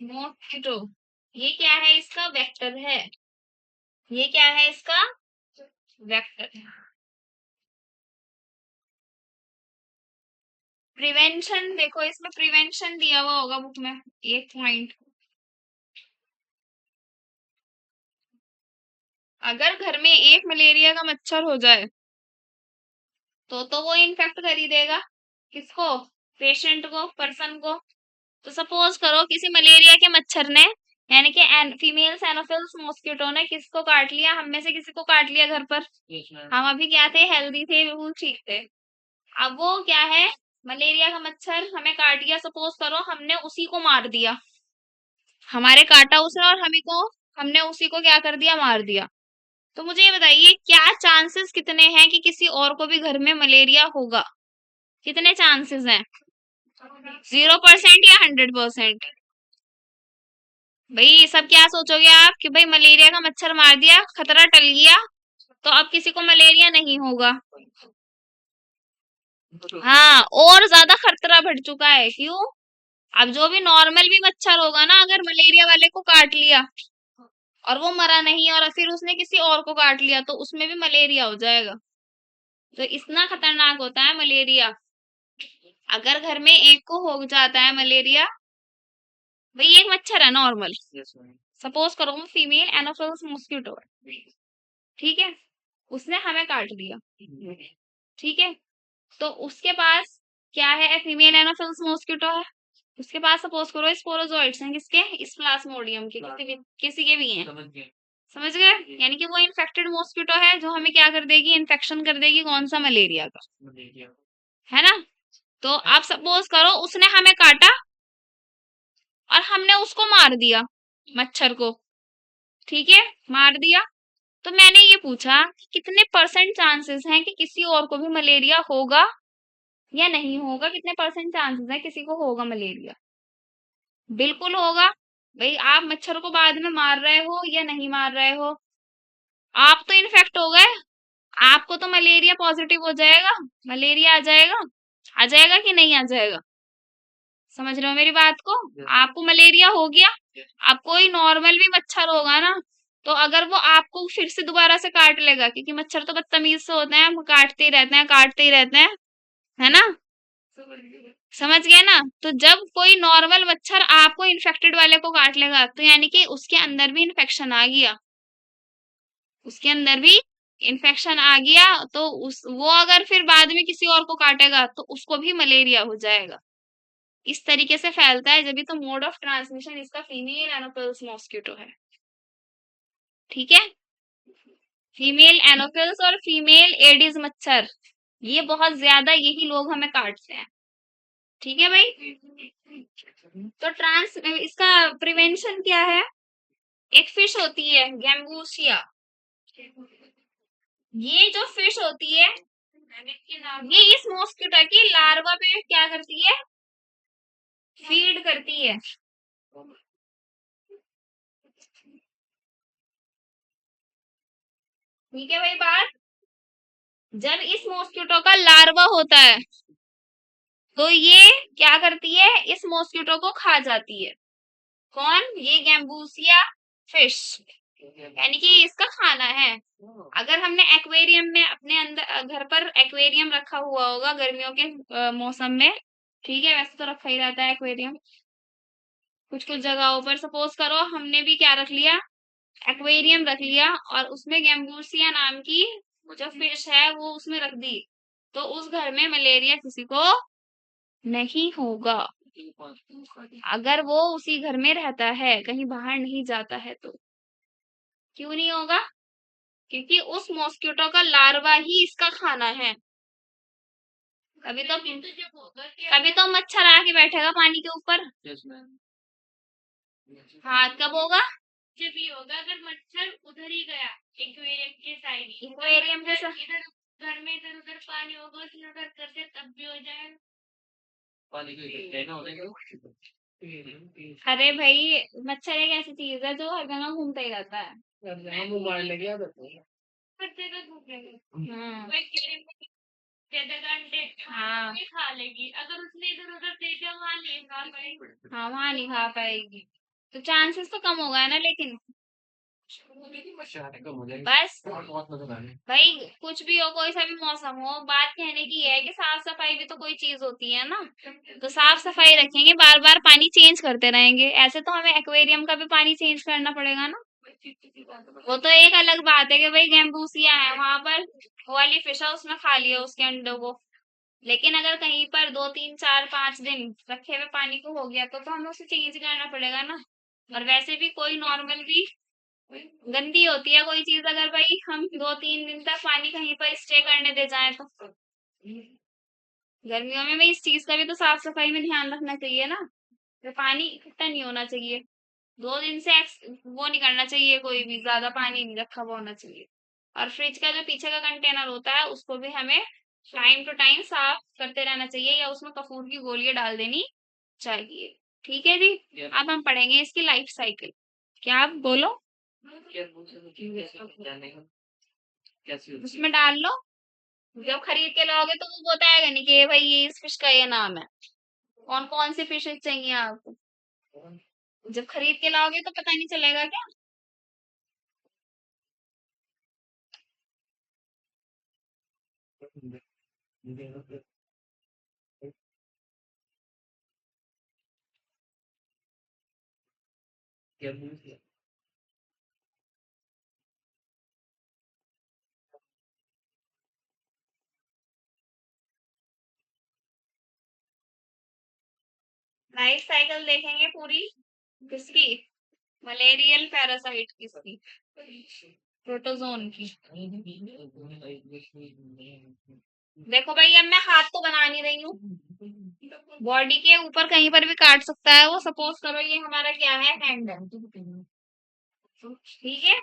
mosquito. ये क्या है? इसका वेक्टर है। ये क्या है? इसका वेक्टर है। प्रिवेंशन देखो, इसमें प्रिवेंशन दिया हुआ होगा बुक में एक पॉइंट। अगर घर में एक मलेरिया का मच्छर हो जाए तो वो इन्फेक्ट कर ही देगा। किसको? पेशेंट को, पर्सन को। तो सपोज करो किसी मलेरिया के मच्छर ने, यानी कि फीमेल एनोफिल्स मॉस्किटो ने किसको काट लिया? हम में से किसी को काट लिया घर पर। हम अभी क्या थे? हेल्दी थे, बिल्कुल ठीक थे। अब वो क्या है? मलेरिया का मच्छर हमें काट गया। सपोज करो हमने उसी को मार दिया। हमारे काटा उसने और हमने उसी को क्या कर दिया? मार दिया। तो मुझे ये बताइए क्या चांसेस कितने हैं कि किसी और को भी घर में मलेरिया होगा? कितने चांसेस हैं? 0% या 100%? भाई सब क्या सोचोगे आप कि भाई मलेरिया का मच्छर मार दिया, खतरा टल गया, तो अब किसी को मलेरिया नहीं होगा। हाँ, और ज्यादा खतरा बढ़ चुका है। क्यों? अब जो भी नॉर्मल भी मच्छर होगा ना, अगर मलेरिया वाले को काट लिया और वो मरा नहीं और फिर उसने किसी और को काट लिया तो उसमें भी मलेरिया हो जाएगा। तो इतना खतरनाक होता है मलेरिया। अगर घर में एक को हो जाता है मलेरिया, भाई एक मच्छर है नॉर्मल, सपोज करो फीमेल एनोफिल्स मॉस्किटो है, ठीक है, उसने हमें काट दिया, ठीक है, तो उसके पास क्या है? फीमेल एनोफिल्स मॉस्किटो है। उसके पास सपोज करो स्पोरोजोइट्स हैं। किसके? इस प्लाज्मोडियम के, किसी के भी हैं। समझ गए? यानी कि वो इन्फेक्टेड मॉस्किटो है जो हमें क्या कर देगी? इन्फेक्शन कर देगी। कौन सा? मलेरिया का, है ना? तो आप सपोज करो उसने हमें काटा और हमने उसको मार दिया, मच्छर को, ठीक है, मार दिया। तो मैंने ये पूछा कि कितने परसेंट चांसेस हैं कि किसी और को भी मलेरिया होगा या नहीं होगा? कितने परसेंट चांसेस हैं किसी को होगा मलेरिया? बिल्कुल होगा। भाई आप मच्छर को बाद में मार रहे हो या नहीं मार रहे हो, आप तो इन्फेक्ट हो गए, आपको तो मलेरिया पॉजिटिव हो जाएगा, मलेरिया आ जाएगा कि नहीं आ जाएगा? समझ रहे हो मेरी बात को? आपको मलेरिया हो गया, अब कोई नॉर्मल भी मच्छर होगा ना, तो अगर वो आपको फिर से दोबारा से काट लेगा, क्योंकि मच्छर तो बदतमीज से होते हैं, वो काटते ही रहते हैं, काटते ही रहते हैं, है ना? समझ गए ना? तो जब कोई नॉर्मल मच्छर आपको इन्फेक्टेड वाले को काट लेगा तो यानी कि उसके अंदर भी इन्फेक्शन आ गया, उसके अंदर भी इन्फेक्शन आ गया, तो वो अगर फिर बाद में किसी और को काटेगा तो उसको भी मलेरिया हो जाएगा। इस तरीके से फैलता है, जब भी तो मोड ऑफ ट्रांसमिशन इसका फीमेल एनोफिल्स मॉस्किटो है। ठीक है, फीमेल एनोफिल्स और फीमेल एडिस मच्छर, ये बहुत ज्यादा यही लोग हमें काटते हैं। ठीक है भाई, तो इसका प्रिवेंशन क्या है? एक फिश होती है गैम्बूसिया, ये जो फिश होती है ये इस मॉस्किटो की लार्वा पे क्या करती है? फीड करती है। ठीक है भाई बात, जब इस मॉस्किटो का लार्वा होता है तो ये क्या करती है? इस मॉस्किटो को खा जाती है। कौन? ये गैम्बूसिया फिश, यानी कि इसका खाना है। अगर हमने एक्वेरियम में अपने अंदर घर पर एक्वेरियम रखा हुआ होगा गर्मियों के मौसम में, ठीक है, वैसे तो रखा ही रहता है एक्वेरियम कुछ कुछ जगहों पर। सपोज करो हमने भी क्या रख लिया, एक्वेरियम रख लिया और उसमें गैम्बूसिया नाम की जो फिश है वो उसमें रख दी, तो उस घर में मलेरिया किसी को नहीं होगा, अगर वो उसी घर में रहता है, कहीं बाहर नहीं जाता है तो। क्यों नहीं होगा? क्योंकि उस मॉस्किटो का लार्वा ही इसका खाना है। कभी तो मच्छर आके बैठेगा पानी के ऊपर। हाँ, कब होगा? जब भी होगा अगर मच्छर उधर ही गया एक्वेरियम के साइड, एक्वेरियम के साइड इधर घर में इधर उधर पानी होगा उसमें उधर करते तब भी हो जाएगा। पानी अरे भाई, मच्छर एक ऐसी चीज है जो हर जगह घूमता ही रहता है। मारने की आदत है, हर जगह घूमेगा। हाँ, वो एक्वेरियम में ज्यादा अंडे हाँ भी खा लेगी, अगर उसने इधर उधर दे दिया वहां नहीं खा पाएगी। हाँ, वहां नहीं खा पाएगी, तो चांसेस तो कम हो गए ना। लेकिन बस भाई, कुछ भी हो, कोई सा भी मौसम हो, बात कहने की है कि साफ सफाई भी तो कोई चीज होती है ना। तो साफ सफाई रखेंगे, बार बार पानी चेंज करते रहेंगे, ऐसे तो हमें एक्वेरियम का भी पानी चेंज करना पड़ेगा ना। वो तो एक अलग बात है कि भाई गैम्बूसिया है वहां पर, वो वाली फिश है उसने खा लिया उसके अंडों को, लेकिन अगर कहीं पर 2 3 4 5 दिन रखे हुए पानी को हो गया तो हमें उसे चेंज करना पड़ेगा ना। और वैसे भी कोई नॉर्मल भी गंदी होती है कोई चीज अगर भाई हम 2 3 दिन तक पानी कहीं पर स्टे करने दे जाए तो। गर्मियों में भाई इस चीज का भी तो साफ सफाई में ध्यान रखना चाहिए ना, तो पानी इकट्ठा नहीं होना चाहिए, 2 दिन से वो नहीं करना चाहिए, कोई भी ज्यादा पानी नहीं रखा हुआ होना चाहिए। और फ्रिज का जो पीछे का कंटेनर होता है उसको भी हमें टाइम टू टाइम साफ करते रहना चाहिए, या उसमें कपूर की गोलियां डाल देनी चाहिए। ठीक है जी, अब हम पढ़ेंगे इसकी लाइफ साइकिल। क्या आप बोलो? उसमें डाल लो, जब खरीद के लाओगे तो वो बताएगा नहीं कि भाई ये इस फिश का ये नाम है। कौन कौन सी फिशेज चाहिए आपको? जब खरीद के लाओगे तो पता नहीं चलेगा क्या? लाइफ साइकिल देखेंगे पूरी किसकी? मलेरियल पैरासाइट किसकी? प्रोटोजोन की। देखो भाई, अब मैं हाथ तो बना नहीं रही हूँ, बॉडी के ऊपर कहीं पर भी काट सकता है वो। सपोज करो ये हमारा क्या है, हैंड है, ठीक है,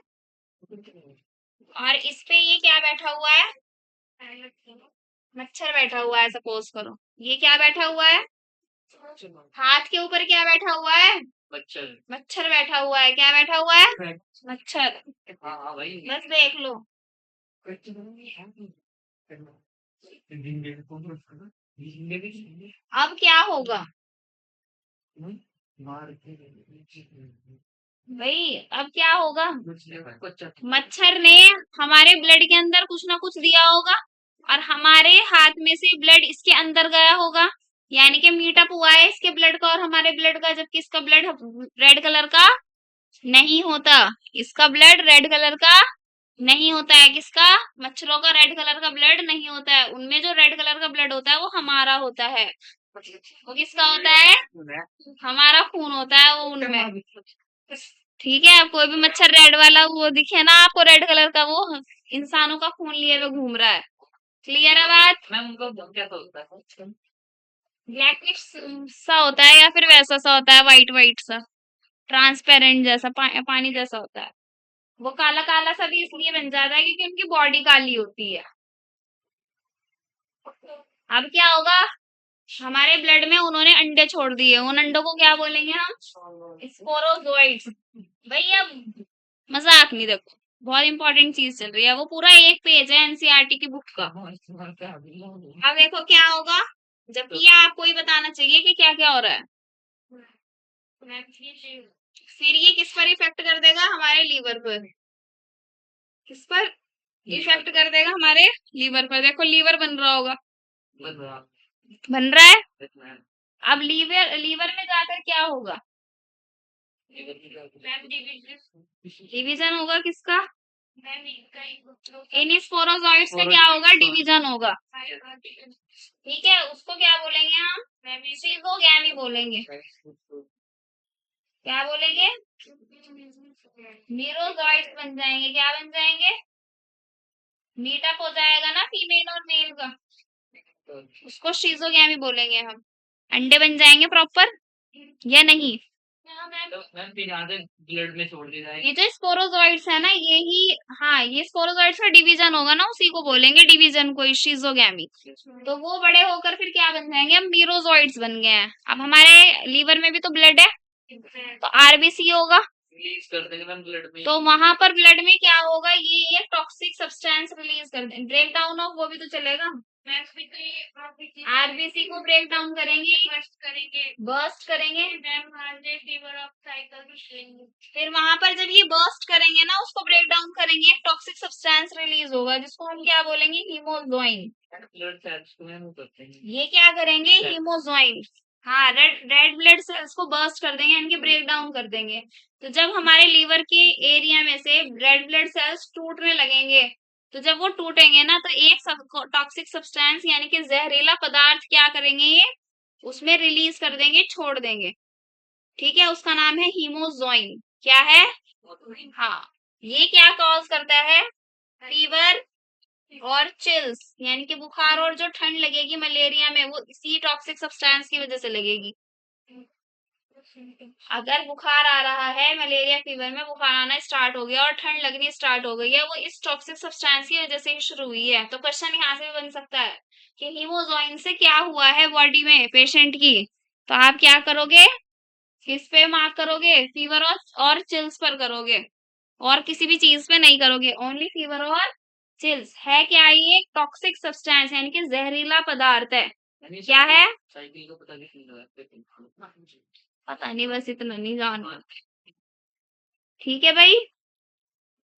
और इस पे ये क्या बैठा हुआ है? मच्छर बैठा हुआ है। सपोज करो ये क्या बैठा हुआ है? हाथ के ऊपर क्या बैठा हुआ है? मच्छर। मच्छर बैठा हुआ है। क्या बैठा हुआ है? मच्छर। बस देख लो। अब क्या होगा भाई? अब क्या होगा? मच्छर ने हमारे ब्लड के अंदर कुछ ना कुछ दिया होगा, और हमारे हाथ में से ब्लड इसके अंदर गया होगा, यानी कि मीटअप हुआ है इसके ब्लड का और हमारे ब्लड का, जबकि इसका ब्लड रेड कलर का नहीं होता। इसका ब्लड रेड कलर का नहीं होता है। किसका? मच्छरों का रेड कलर का ब्लड नहीं होता है, उनमें जो रेड कलर का ब्लड होता है वो हमारा होता है। वो किसका होता है? हमारा खून होता है वो उनमें। ठीक है, अब कोई भी मच्छर रेड वाला वो दिखे ना आपको रेड कलर का, वो इंसानों का खून लिए हुए घूम रहा है। क्लियर है बात? मैम उनका कैसा होता है? ब्लैकिश सा होता है या फिर वैसा सा होता है, वाइट वाइट सा, ट्रांसपेरेंट जैसा, पानी जैसा होता है। वो काला काला सा भी इसलिए बन जाता है क्योंकि उनकी बॉडी काली होती है। अब क्या होगा, हमारे ब्लड में उन्होंने अंडे छोड़ दिए, उन अंडों को क्या बोलेंगे हम? स्पोरोजोइट्स। भाई अब मजाक नहीं, देखो बहुत इंपॉर्टेंट चीज चल रही है, वो पूरा एक पेज है एनसीईआरटी की बुक का। अब देखो क्या होगा, जबकि ये आपको ही बताना चाहिए कि क्या क्या हो रहा है। फिर ये किस पर इफेक्ट कर देगा? हमारे लीवर पर। किस पर इफेक्ट कर देगा? हमारे लीवर पर। देखो लीवर बन रहा होगा, बन रहा है। अब लीवर लीवर में जाकर क्या होगा? डिवीजन होगा किसका? इन स्पोरोजोइट्स में क्या होगा? डिवीजन होगा। ठीक है, उसको क्या बोलेंगे हम? सीजोगैमी बोलेंगे। क्या बोलेंगे? मीरोजोइट्स बन जाएंगे। क्या बन जाएंगे? मीटअप हो जाएगा ना फीमेल और मेल का, उसको शीजोगैमी बोलेंगे हम। अंडे बन जाएंगे प्रॉपर या नहीं? तो मैम फिर यहाँ से ब्लड में छोड़ दी जाएगी। ये जो स्पोरोजोइट्स है ना, यही, हाँ ये स्पोरोजोइट्स का डिवीजन होगा ना, उसी को बोलेंगे डिवीजन को, शीजोगैमी। तो वो बड़े होकर फिर क्या बन जाएंगे? अब मीरोजोइट्स बन गए हैं। अब हमारे लीवर में भी तो ब्लड है, तो आरबीसी होगा। रिलीज कर देंगे मैम ब्लड में। तो वहां पर ब्लड में क्या होगा? ये टॉक्सिक सब्सटेंस रिलीज कर देंगे, ब्रेक डाउन ऑफ वो भी तो चलेगा। आरबीसी को ब्रेक डाउन करेंगे, बर्स्ट करेंगे। फिर वहां पर जब ये बर्स्ट करेंगे ना, उसको ब्रेक डाउन करेंगे, एक टॉक्सिक सब्सटेंस रिलीज होगा जिसको हम क्या बोलेंगे? हीमोजोइन। ब्लड सेल्स को मैम करते हैं। ये क्या करेंगे? हीमोजोइन। हाँ, रेड ब्लड सेल्स को बर्स्ट कर देंगे, इनके ब्रेक डाउन कर देंगे। तो जब हमारे लीवर के एरिया में से रेड ब्लड सेल्स टूटने लगेंगे, तो जब वो टूटेंगे ना, तो एक टॉक्सिक सब्सटेंस यानी कि जहरीला पदार्थ क्या करेंगे? ये उसमें रिलीज कर देंगे, छोड़ देंगे। ठीक है, उसका नाम है हीमोजोइन। क्या है? हाँ। ये क्या कॉज करता है? फीवर और चिल्स, यानी कि बुखार और जो ठंड लगेगी मलेरिया में, वो इसी टॉक्सिक सब्सटेंस की वजह से लगेगी। अगर बुखार आ रहा है, मलेरिया फीवर में बुखार आना स्टार्ट हो गया और ठंड लगनी स्टार्ट हो गई है, वो इस टॉक्सिक सब्सटेंस की वजह से ही शुरू हुई है। तो क्वेश्चन यहाँ से भी बन सकता है कि हीमोजोइन से क्या हुआ है बॉडी में पेशेंट की। तो आप क्या करोगे? किस पे मार्क करोगे? फीवर और चिल्स पर करोगे, और किसी भी चीज पे नहीं करोगे, ओनली फीवर और चिल्स। है क्या? ये टॉक्सिक सब्सटेंस यानी कि जहरीला पदार्थ है। क्या है? साइकिल को पता नहीं। पता नहीं, बस इतना नहीं जानना। ठीक है भाई,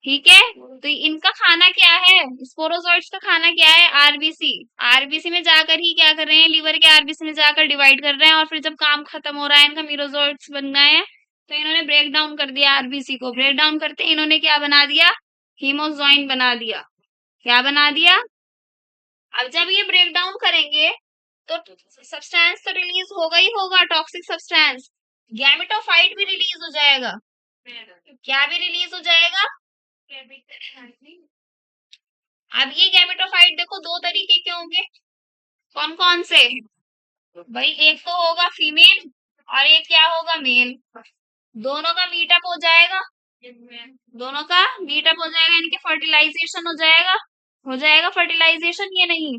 ठीक है। तो इनका खाना क्या है? स्पोरोजोइट्स का खाना क्या है? आरबीसी। आरबीसी में जाकर ही क्या कर रहे हैं? लीवर के आरबीसी में जाकर डिवाइड कर रहे हैं, और फिर जब काम खत्म हो रहा है, इनका मीरोजोइट्स बन गए हैं, तो इन्होंने ब्रेक डाउन कर दिया आरबीसी को। ब्रेक डाउन करते इन्होंने क्या बना दिया? हीमोजोइन बना दिया। क्या बना दिया? अब जब ये ब्रेक डाउन करेंगे, तो सब्सटेंस तो रिलीज होगा ही होगा, टॉक्सिक सब्सटेंस। गैमेटोफाइट भी रिलीज हो जाएगा। क्या भी रिलीज हो जाएगा? अब ये गैमेटोफाइट देखो दो तरीके के होंगे। कौन कौन से? भाई एक तो होगा फीमेल और एक क्या होगा? मेल। दोनों का मीटअप हो जाएगा, दोनों का मीटअप हो जाएगा, यानी कि फर्टिलाइजेशन हो जाएगा। हो जाएगा फर्टिलाइजेशन या नहीं?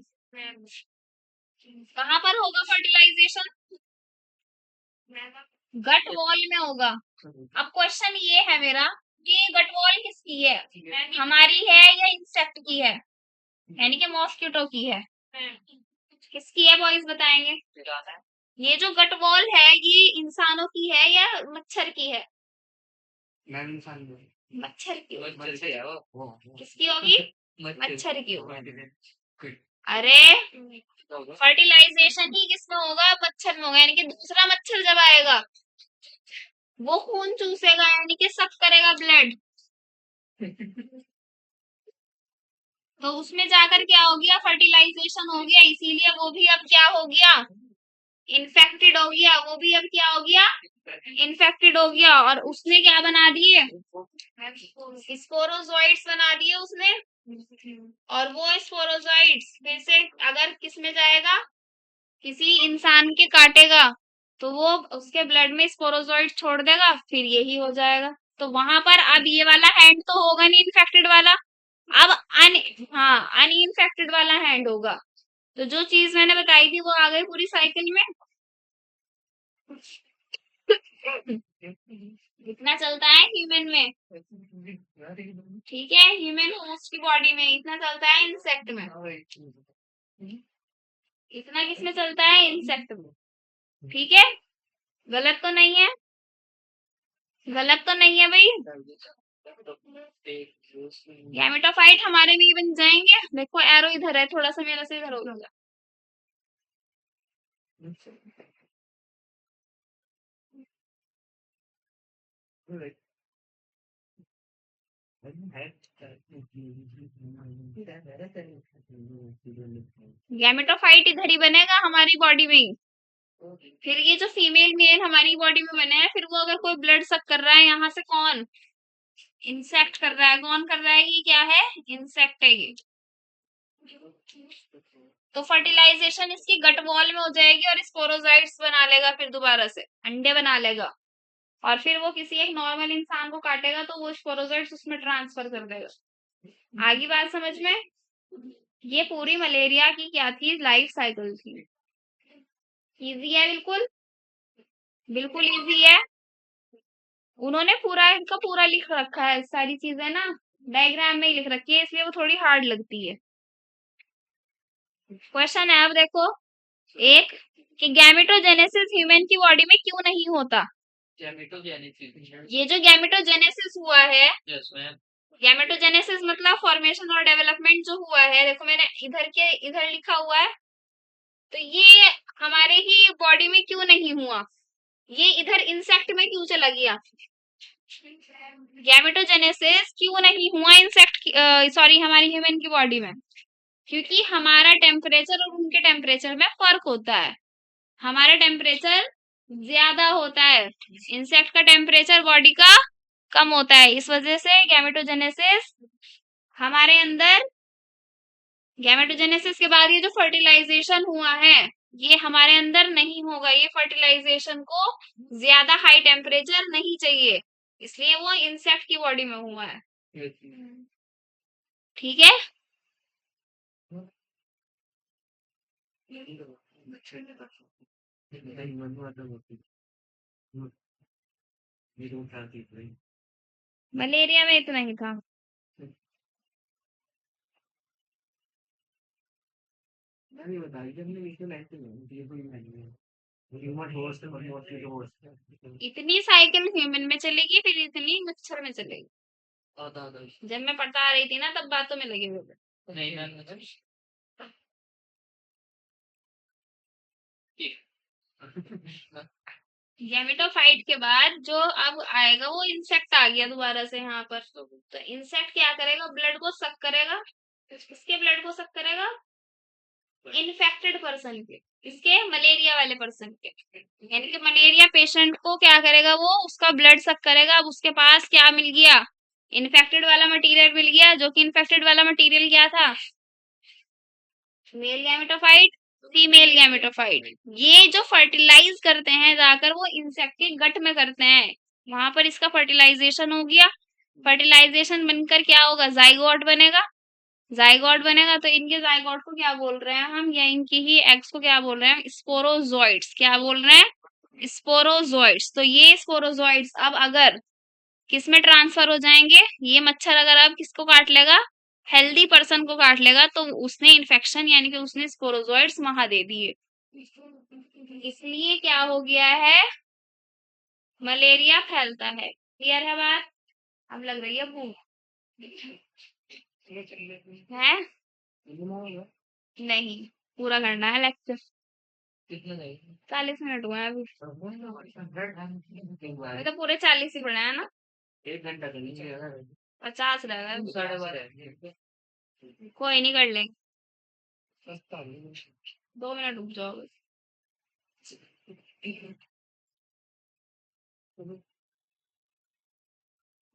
कहाँ पर होगा फर्टिलाइजेशन? गट वॉल में होगा। अब क्वेश्चन ये है मेरा, ये गट वॉल किसकी है? हमारी है या इंसेक्ट की है? यानी कि मॉस्किटो की है। किसकी है बॉयज, बताएंगे? ये जो गट वॉल है, ये इंसानों की है या मच्छर की है? मैम इंसान को। मच्छर की होगी। मच्छर है वो। किसकी होगी? मच्छर। मच्छर की होगी। मच्छर। अरे फर्टिलाइजेशन ही किसमें होगा? मच्छर में होगा, यानी कि दूसरा मच्छर जब आएगा, वो खून चूसेगा, यानी कि सक करेगा ब्लड, तो उसमें जाकर क्या हो गया? फर्टिलाइजेशन हो गया, इसीलिए वो भी अब क्या हो गया? इन्फेक्टेड हो गया, वो भी अब क्या हो गया, इन्फेक्टेड हो गया, और उसने क्या बना दिए, स्पोरोजोइट्स बना दिए उसने। और वो स्पोरोजोइट्स फिर से अगर किस में जाएगा, किसी इंसान के काटेगा, तो वो उसके ब्लड में स्पोरोजोइट छोड़ देगा, फिर यही हो जाएगा। तो वहां पर अब ये वाला हैंड तो होगा नहीं इन्फेक्टेड वाला, अब अन हाँ अनइंफेक्टेड वाला हैंड होगा। तो जो चीज मैंने बताई थी वो आ गई पूरी साइकिल में। इतना चलता है ह्यूमन में, ठीक है, ह्यूमन होस्ट की बॉडी में इतना चलता है, इंसेक्ट में इतना किसमें चलता है, इंसेक्ट में, ठीक है। गलत तो नहीं है, गलत तो नहीं है भाई। गैमेटोफाइट हमारे में ही बन जाएंगे, देखो एरो इधर है, थोड़ा सा मेरा से इधर होगा। गैमेटोफाइट इधर ही बनेगा हमारी बॉडी में ही। फिर ये जो फीमेल मेल हमारी बॉडी में बने हैं, फिर वो अगर कोई ब्लड सक कर रहा है यहाँ से, कौन, इंसेक्ट कर रहा है, कौन कर रहा है, ये क्या है, इंसेक्ट है ये। तो फर्टिलाइजेशन इसकी गट वॉल में हो जाएगी और स्पोरोजाइट्स बना लेगा, फिर दोबारा से अंडे बना लेगा, और फिर वो किसी एक नॉर्मल इंसान को काटेगा तो वो स्पोरोजाइट्स उसमें ट्रांसफर कर देगा। आगे बात समझ में। ये पूरी मलेरिया की क्या थी, लाइफ साइकिल थी। इजी है बिल्कुल, बिल्कुल इजी है। उन्होंने पूरा इनका पूरा लिख रखा है, सारी चीजें ना डायग्राम में ही लिख रखी है, इसलिए वो थोड़ी हार्ड लगती है। क्वेश्चन है अब देखो, एक कि गैमेटोजेनेसिस ह्यूमन की बॉडी में क्यों नहीं होता। ये जो गैमेटोजेनेसिस हुआ है, गैमेटोजेनेसिस मतलब फॉर्मेशन और डेवलपमेंट जो हुआ है, देखो मैंने इधर के इधर लिखा हुआ है, तो ये हमारे ही बॉडी में क्यों नहीं हुआ, ये इधर इंसेक्ट में क्यों चला गया। गैमेटोजेनेसिस क्यों नहीं हुआ इंसेक्ट की, सॉरी हमारी ह्यूमन की बॉडी में, क्योंकि हमारा टेम्परेचर और उनके टेम्परेचर में फर्क होता है। हमारा टेम्परेचर ज्यादा होता है, इंसेक्ट का टेम्परेचर बॉडी का कम होता है, इस वजह से गैमेटोजेनेसिस हमारे अंदर, गैमेटोजेनेसिस के बाद ये जो फर्टिलाइजेशन हुआ है, ये हमारे अंदर नहीं होगा। ये फर्टिलाइजेशन को ज्यादा हाई टेम्परेचर नहीं चाहिए, इसलिए वो इंसेक्ट की बॉडी में हुआ है, ठीक है। मलेरिया में इतना ही था। इतनी साइकिल ह्यूमन में चलेगी, फिर इतनी मच्छर में चलेगी। जब मैं पढ़ा रही थी ना तब बातों में लगे हुए थे। गैमेटोफाइट के बाद जो अब आएगा वो इंसेक्ट आ गया दोबारा से यहाँ पर। तो इंसेक्ट क्या करेगा, ब्लड को सक करेगा, किसके ब्लड को सक करेगा, इन्फेक्टेड पर्सन के, किसके, मलेरिया वाले पर्सन के, यानी कि मलेरिया पेशेंट को क्या करेगा, वो उसका ब्लड सक करेगा। अब उसके पास क्या मिल गया, इन्फेक्टेड वाला मटेरियल मिल गया, जो कि इन्फेक्टेड वाला मटेरियल क्या था, मेल गैमेटोफाइट, फीमेल गैमेटोफाइट। ये जो फर्टिलाइज करते हैं जाकर वो इंसेक्ट के गट में करते हैं, वहां पर इसका फर्टिलाइजेशन हो गया। फर्टिलाइजेशन बनकर क्या होगा, जाइगोट बनेगा। जाइगोट बनेगा तो इनके जाइगोट को क्या बोल रहे हैं हम, या इनकी ही एग्स को क्या बोल रहे हैं, स्पोरोजोइट्स। क्या बोल रहे हैं, स्पोरोजोइट्स। तो ये स्पोरोजोइट्स अब अगर किस में ट्रांसफर हो जाएंगे, ये मच्छर अगर अब किसको काट लेगा, हेल्दी पर्सन को काट लेगा, तो उसने इन्फेक्शन यानी कि उसने स्पोरोजोइट्स वहां दे दिए, इसलिए क्या हो गया है, मलेरिया फैलता है। क्लियर है बात, अब लग रही है भूख है, नहीं पूरा करना है लेक्चर, 40 मिनट हुए हैं अभी, अभी तो पूरे 40 ही पड़े हैं ना, 50 रह गए, कोई नहीं कर लेंगे, 2 मिनट रुक जाओ।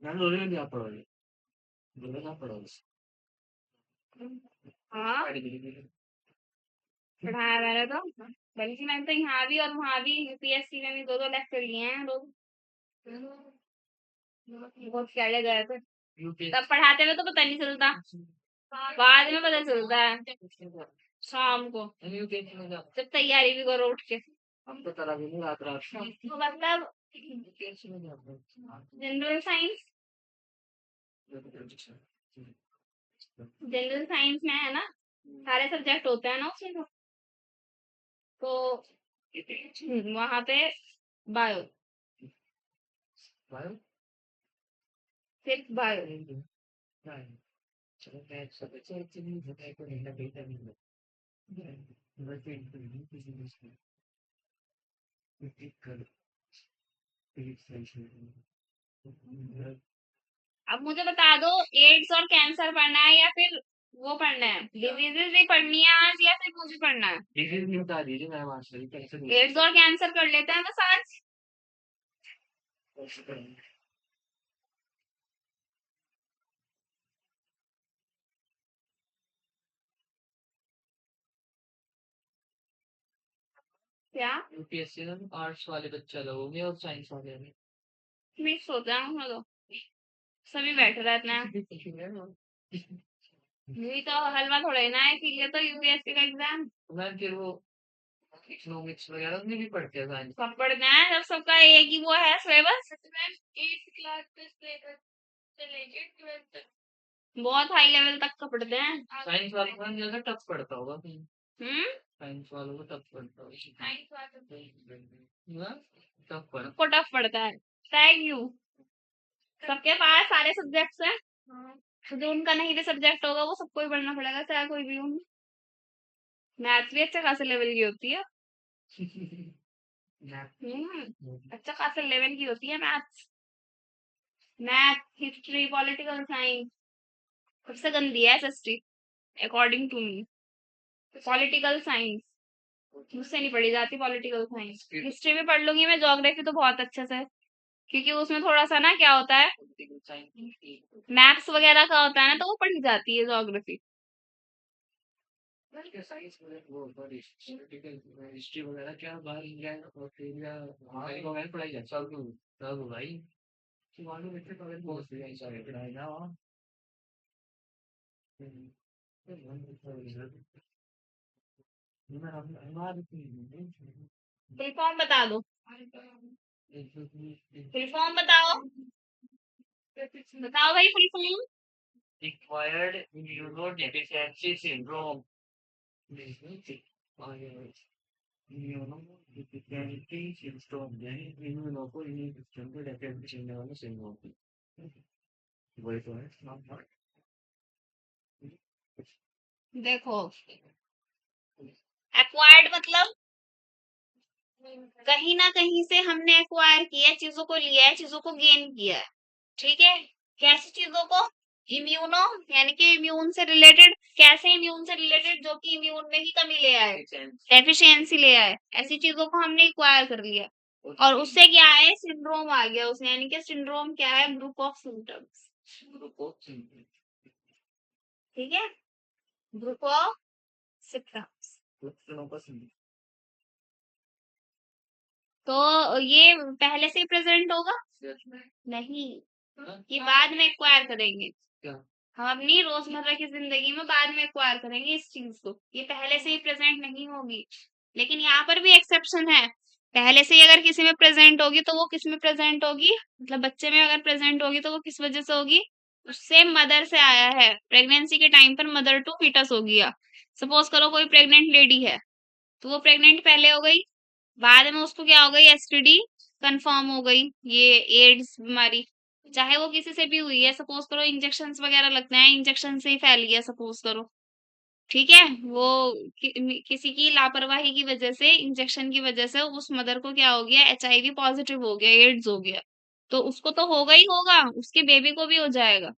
मैम रोने में भी आप पढ़ोगे, बोलो आप पढ़ोगे। हाँ पढ़ाया मैंने तो, बल्कि मैंने तो यहाँ भी और वहाँ भी यूपीएससी में भी दो दो लेक्चर लिए हैं रोज। बहुत क्या गए थे, तब पढ़ाते हुए तो पता नहीं चलता, बाद में पता चलता है शाम को जब तैयारी भी करो उठ के। हम तो करा भी नहीं रात रात तो मतलब जनरल साइंस, जनरल साइंस में है ना सारे सब्जेक्ट होते हैं ना उसमें, तो वहां पे बायो, बायो सिर्फ बायो। चलो मैं सब अच्छा नहीं होता है, कोई ना बेहतर नहीं है, वैसे किसी एक कर अब मुझे बता दो, एड्स और कैंसर पढ़ना है या फिर वो पढ़ना है, डिजीजेस भी पढ़नी है आज या फिर वो भी पढ़ना है? डिजीज नहीं बता दीजिए मैम, आज कल कैंसर एड्स और कैंसर कर लेते हैं बस आज। क्या यूपीएससी में आर्ट्स वाले बच्चे अलग होंगे और साइंस वाले अलग। मिक्स होता है उसमें तो, सभी बैठे रहते हैं, यही तो हलवा थोड़ा ही ना है, इसीलिए तो यूपीएससी का एग्जाम मैम फिर वो इकोनॉमिक्स वगैरह में भी पढ़ते हैं साइंस। सब पढ़ते हैं जब सबका एक ही वो है सिलेबस। बहुत हाई लेवल तक का पढ़ते हैं। साइंस वालों का ज्यादा टफ पड़ता होगा कहीं, हम्म, साइंस वालों को टफ पड़ता होगा, टफ पड़ा। सबको टफ पड़ता है, थैंक यू। सबके पास सारे सब्जेक्ट्स हैं, तो जो उनका नहीं भी सब्जेक्ट होगा वो सबको ही पढ़ना पड़ेगा चाहे कोई भी हो। मैथ्स भी अच्छा खासे लेवल की होती है। अच्छा खासे लेवल की होती है maths. Math, history, political science सबसे गंदी है SST according to me. Political science मुझसे नहीं पढ़ी जाती, पॉलिटिकल साइंस। हिस्ट्री भी पढ़ लूंगी मैं, ज्योग्राफी तो बहुत अच्छे से, क्योंकि उसमें थोड़ा सा ना क्या होता है, मैप्स वगैरह का होता है ना, तो वो पढ़ी जाती है ज्योग्राफी। साइंस में वो हिस्ट्री वगैरह क्या बाहर इंग्लैंड ऑस्ट्रेलिया अमेरिका वगैरह पढ़ाई जाती है, सब भाई मालूम है तो बहुत सारे पढ़ाई ना वहाँ। फुल फॉर्म बता दो, फुल फॉर्म बताओ, बताओ भाई full form. Acquired immunodeficiency syndrome. Immunodeficiency syndrome यानी इम्यूनो को इम्यून सिस्टम को डेफिनेट करने वाला सिंड्रोम, वही तो है नाम। देखो एक्वायर्ड मतलब कहीं ना कहीं से हमने एक्वायर किया है, चीजों को लिया है, चीजों को गेन किया है, ठीक है। कैसी चीजों को? इम्यूनो यानी कि इम्यून से रिलेटेड, कैसे इम्यून से रिलेटेड? जो कि इम्यून में ही कमी ले आए, डेफिशिएंसी ले आए, ऐसी चीजों को हमने एक्वायर कर लिया। और उससे क्या है, सिंड्रोम आ गया उसने, यानी कि सिंड्रोम क्या है, ग्रुप ऑफ सिम्टम्स, ठीक है, ग्रुप ऑफ सिम्टम्स। तो ये पहले से ही प्रेजेंट होगा? नहीं, ये बाद में एक्वायर करेंगे, हम अपनी रोजमर्रा की जिंदगी में बाद में एक्वायर करेंगे इस चीज को, ये पहले से ही प्रेजेंट नहीं होगी। लेकिन यहाँ पर भी एक्सेप्शन है, पहले से ही अगर किसी में प्रेजेंट होगी तो वो किस में प्रेजेंट होगी, मतलब बच्चे में अगर प्रेजेंट होगी तो वो किस वजह से होगी, उससे मदर से आया है, प्रेगनेंसी के टाइम पर मदर टू फीटस हो गया। सपोज करो कोई प्रेग्नेंट लेडी है, तो वो प्रेग्नेंट पहले हो गई, बाद में उसको क्या हो गई, एसटीडी कंफर्म हो गई, ये एड्स बीमारी, चाहे वो किसी से भी हुई है, सपोज करो इंजेक्शन वगैरह लगते हैं, इंजेक्शन से ही फैल गया सपोज करो, ठीक है, वो किसी की लापरवाही की वजह से, इंजेक्शन की वजह से उस मदर को क्या हो गया, एचआईवी पॉजिटिव हो गया, एड्स हो गया, तो उसको तो होगा ही होगा, उसके बेबी को भी हो जाएगा,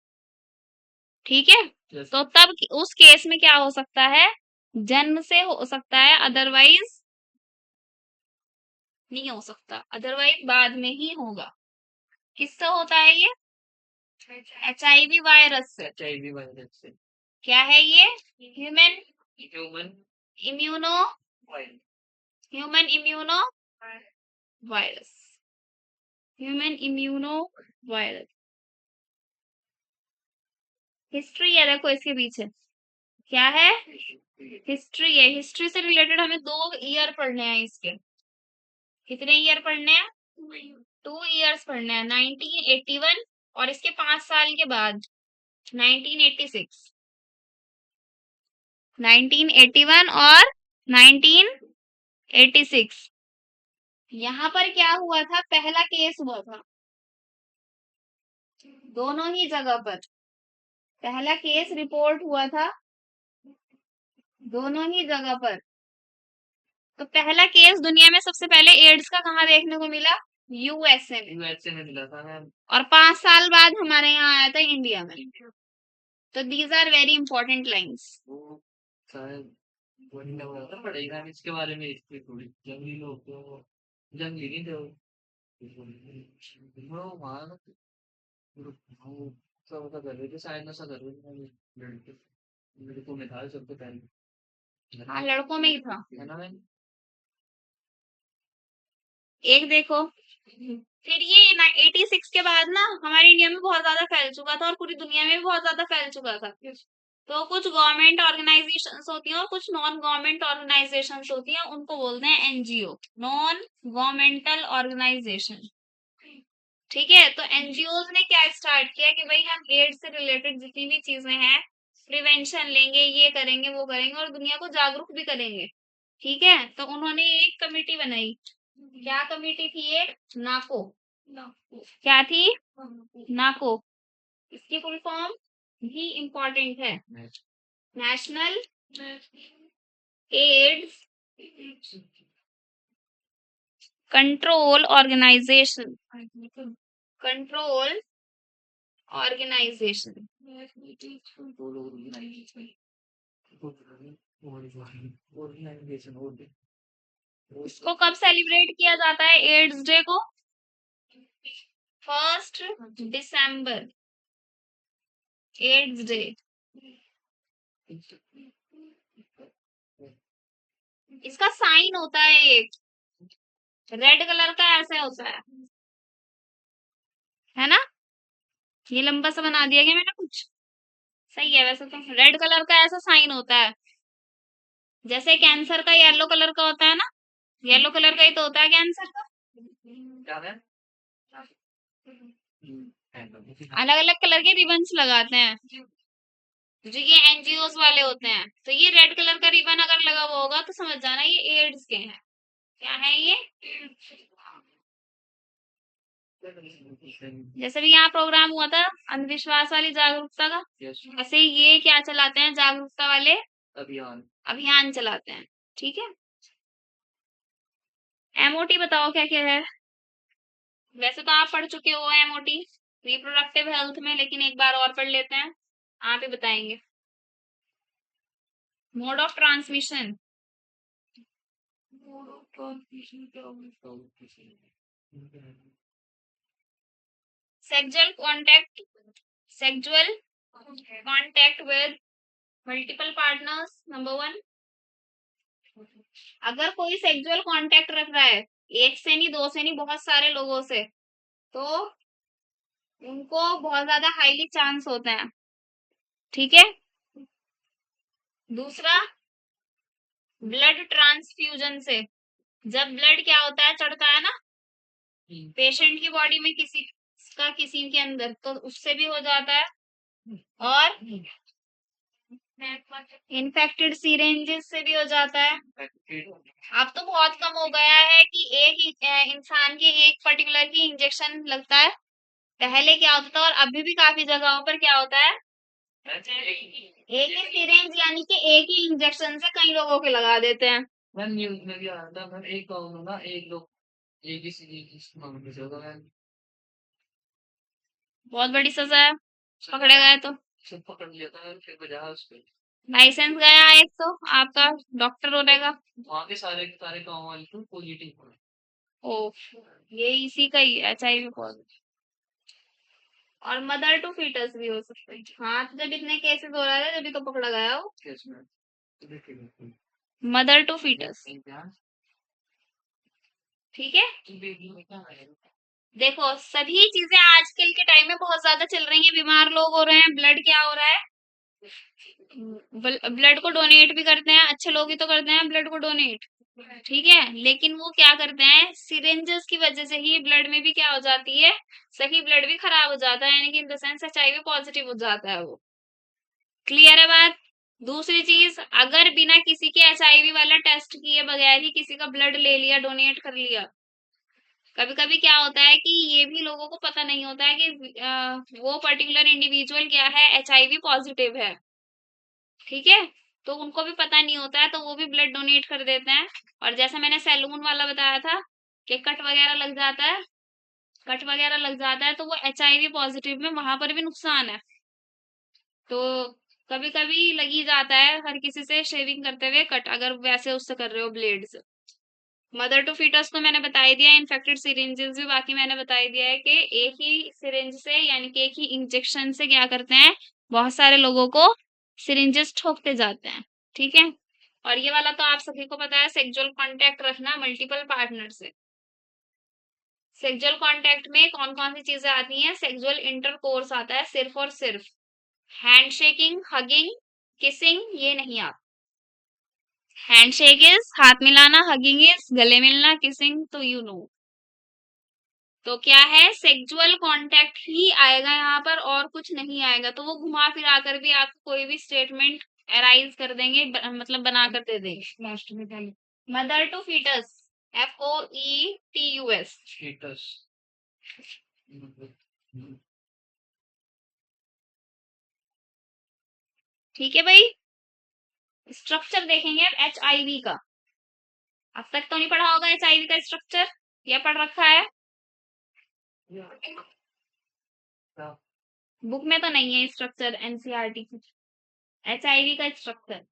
ठीक है। तो तब उस केस में क्या हो सकता है, जन्म से हो सकता है, अदरवाइज नहीं हो सकता, अदरवाइज बाद में ही होगा। किससे होता है ये? HIV वायरस से। HIV वायरस से। क्या है ये? Human human immuno virus. Human immuno virus. Human immuno virus. History है, देखो इसके पीछे क्या है? हिस्ट्री है। हिस्ट्री से रिलेटेड हमें 2 ईयर पढ़ने हैं इसके। कितने ईयर पढ़ने हैं? 2 ईयर्स पढ़ने हैं। 1981 और इसके 5 साल के बाद 1986। 1981 और 1986। यहाँ पर क्या हुआ था? पहला केस हुआ था दोनों ही जगह पर। पहला केस रिपोर्ट हुआ था दोनों ही जगह पर। तो पहला केस दुनिया में सबसे पहले एड्स का कहाँ देखने को मिला? यूएसए में। यूएसए में मिला था मैम। और 5 साल बाद हमारे यहाँ आया था इंडिया में। तो these are very important lines. वो शायद वही लग था पढ़ेगा इसके बारे में। हिस्ट्री थोड़ी जंगली लोग तो जंगली नहीं थे वो वहाँ वो सब ऐसा कर रहे थे शायद ऐसा कर रहे थे लड़कों में था सबसे पहले। हाँ, लड़कों में ही था। है ना मैम? एक देखो, फिर ये 86 के बाद ना हमारे इंडिया में बहुत ज्यादा फैल चुका था और पूरी दुनिया में भी बहुत ज्यादा फैल चुका था। तो कुछ गवर्नमेंट ऑर्गेनाइजेशंस होती हैं और कुछ नॉन गवर्नमेंट ऑर्गेनाइजेशंस होती हैं, उनको बोलते हैं एनजीओ, नॉन गवर्नमेंटल ऑर्गेनाइजेशन। ठीक है, तो एनजीओज ने क्या स्टार्ट किया कि भाई हम एड्स से रिलेटेड जितनी भी चीजें हैं प्रिवेंशन लेंगे, ये करेंगे, वो करेंगे और दुनिया को जागरूक भी करेंगे। ठीक है, तो उन्होंने एक कमेटी बनाई। क्या कमेटी थी ये? नाको। क्या थी? नाको। इसकी फुल फॉर्म भी इम्पोर्टेंट है। National AIDS control organisation. Control organisation. इसको कब सेलिब्रेट किया जाता है एड्स डे को? 1 दिसंबर, एड्स डे। इसका साइन होता है एक रेड कलर का, ऐसे होता है ना? ये लंबा सा बना दिया क्या मैंने कुछ? सही है वैसे तो। रेड कलर का ऐसा साइन होता है, जैसे कैंसर का येलो कलर का होता है ना, येलो कलर का ही तो होता है कैंसर का। क्या है? अलग अलग कलर के रिबन्स लगाते हैं जो ये एनजीओस वाले होते हैं। तो ये रेड कलर का रिबन अगर लगा हुआ होगा तो समझ जाना ये एड्स के हैं। क्या है ये? जैसे भी यहाँ प्रोग्राम हुआ था अंधविश्वास वाली जागरूकता का, ऐसे ये क्या चलाते हैं? जागरूकता वाले अभियान अभियान चलाते हैं। ठीक है, एमओटी बताओ क्या क्या है? वैसे तो आप पढ़ चुके हो एमओटी रिप्रोडक्टिव हेल्थ में, लेकिन एक बार और पढ़ लेते हैं। आप ही बताएंगे। Mode of transmission. Sexual contact, sexual contact with multiple partners, number 1। अगर कोई सेक्सुअल कांटेक्ट रख रहा है एक से नहीं, दो से नहीं, बहुत सारे लोगों से, तो उनको बहुत ज्यादा हाईली चांस होता है। ठीक है, दूसरा ब्लड ट्रांसफ्यूजन से। जब ब्लड क्या होता है? चढ़ता है ना पेशेंट की बॉडी में, किसी का किसी के अंदर, तो उससे भी हो जाता है। और इन्फेक्टेड सिरेंजेस से भी हो जाता है। अब तो बहुत कम हो गया है कि एक इंसान के एक पर्टिकुलर की इंजेक्शन लगता है। पहले क्या होता था और अभी भी काफी जगहों पर क्या होता है, एक ही सिरेंज यानी कि एक ही इंजेक्शन से कई लोगों के लगा देते हैं। मैम न्यूज में भी आ रहा था मैम, एक गाँव में ना एक लोग एक ही सीरीज मांगने से होगा मैम। बहुत बड़ी सजा है पकड़े गए तो। सब पकड़ लिया था मैम, फिर बजा उसपे लाइसेंस गया एक तो आपका, डॉक्टर हो रहेगा। वहाँ के सारे सारे गाँव वाले तो पॉजिटिव पड़े। ओ, ये इसी का ही HIV पॉजिटिव। और मदर टू फीटस भी हो सकता है। हाँ, तो जब इतने केसेस हो रहे थे जब तो पकड़ा गया हो। मदर टू फीटस, ठीक है। देखो, सभी चीजें आजकल के टाइम में बहुत ज्यादा चल रही हैं, बीमार लोग हो रहे हैं, ब्लड क्या हो रहा है, ब्लड को डोनेट भी करते हैं, अच्छे लोग ही तो करते हैं ब्लड को डोनेट, ठीक है। लेकिन वो क्या करते हैं, सिरिंजेस की वजह से ही ब्लड में भी क्या हो जाती है, सही ब्लड भी खराब हो जाता है, यानी कि in the sense HIV positive हो जाता है वो। क्लियर है बात। दूसरी चीज, अगर बिना किसी के HIV वाला टेस्ट किए बगैर ही किसी का ब्लड ले लिया, डोनेट कर लिया, कभी कभी क्या होता है कि ये भी लोगों को पता नहीं होता है कि वो पर्टिकुलर इंडिविजुअल क्या है, HIV पॉजिटिव है, ठीक है। तो उनको भी पता नहीं होता है, तो वो भी ब्लड डोनेट कर देते हैं। और जैसा मैंने सैलून वाला बताया था कि कट वगैरह लग जाता है, कट वगैरह लग जाता है, तो वो HIV पॉजिटिव में वहां पर भी नुकसान है। तो कभी कभी लगी जाता है हर किसी से शेविंग करते हुए कट, अगर वैसे उससे कर रहे हो ब्लेड से। मदर टू फीटस तो मैंने बता ही दिया, इन्फेक्टेड सिरिंजेस भी बाकी मैंने बता ही दिया है कि एक ही सिरिंज से यानी कि एक ही इंजेक्शन से क्या करते हैं, बहुत सारे लोगों को सिरिंजेस ठोकते जाते हैं, ठीक है। और ये वाला तो आप सभी को पता है, सेक्सुअल कांटेक्ट रखना मल्टीपल पार्टनर से। सेक्सुअल कांटेक्ट में कौन कौन सी चीजें आती हैं, सेक्सुअल इंटरकोर्स आता है सिर्फ और सिर्फ, हैंडशेकिंग, हगिंग, किसिंग ये नहीं आता। हैंडशेक इज हाथ मिलाना, हगिंग इज गले मिलना, किसिंग तो यू नो। तो क्या है, सेक्सुअल कांटेक्ट ही आएगा यहाँ पर और कुछ नहीं आएगा। तो वो घुमा फिरा कर भी आपको कोई भी स्टेटमेंट अराइज कर देंगे, मतलब बना कर दे देंगे। Mother to foetus, FOETUS, foetus. ठीक है भाई। स्ट्रक्चर देखेंगे अब HIV का। अब तक तो नहीं पढ़ा होगा HIV का स्ट्रक्चर, या पढ़ रखा है? बुक में तो नहीं है स्ट्रक्चर NCERT की, HIV का structure.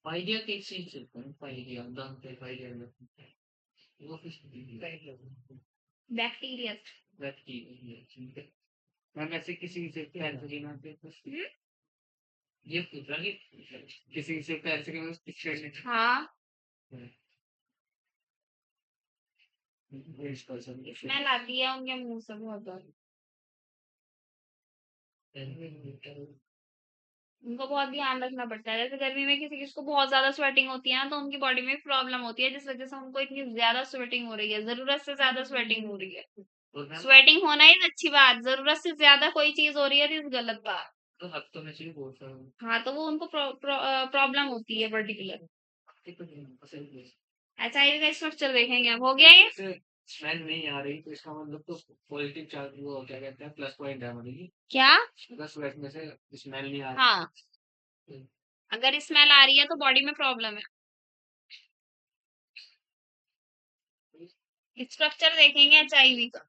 Idea takes itself, idea, the idea. वो किस बैक्टीरिया। बैक्टीरिया। मैम ऐसे किसी से पैर ना ये पूछ रहा कि किसी से पैर से पिक्चर हाँ, पर्सन स्मेल आती है उनके मुंह से बहुत ज्यादा, उनको बहुत ध्यान रखना पड़ता है। जैसे गर्मी में किसी किसी को बहुत ज्यादा स्वेटिंग होती है ना, तो उनकी बॉडी में प्रॉब्लम होती है, जिस वजह से उनको इतनी ज्यादा स्वेटिंग हो रही है, जरूरत से ज्यादा स्वेटिंग हो रही है। स्वेटिंग होना ही अच्छी बात, जरूरत से ज्यादा कोई चीज हो रही है तो गलत बात। तो हक तो मैं चाहिए बोल रहा हूँ। हाँ, तो वो उनको प्रॉब्लम होती है पर्टिकुलर। HIV का स्ट्रक्चर देखेंगे, अब हो गया ये। स्मेल नहीं आ रही तो इसका मतलब तो पॉजिटिव चार्ज वो क्या कहते हैं प्लस पॉइंट है मतलब क्या? प्लस पॉइंट में से स्मेल नहीं आ रही। हाँ, अगर स्मेल आ रही है तो बॉडी में प्रॉब्लम है। स्ट्रक्चर देखेंगे HIV का।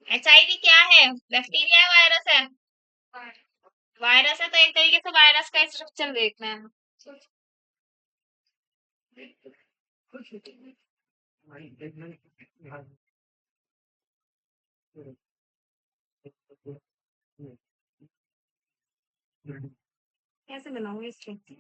HIV क्या है, बैक्टीरिया है, वायरस है? वायरस है तो एक तरीके से वायरस का स्ट्रक्चर देखना है। कैसे बनाऊंगी स्ट्रक्चर?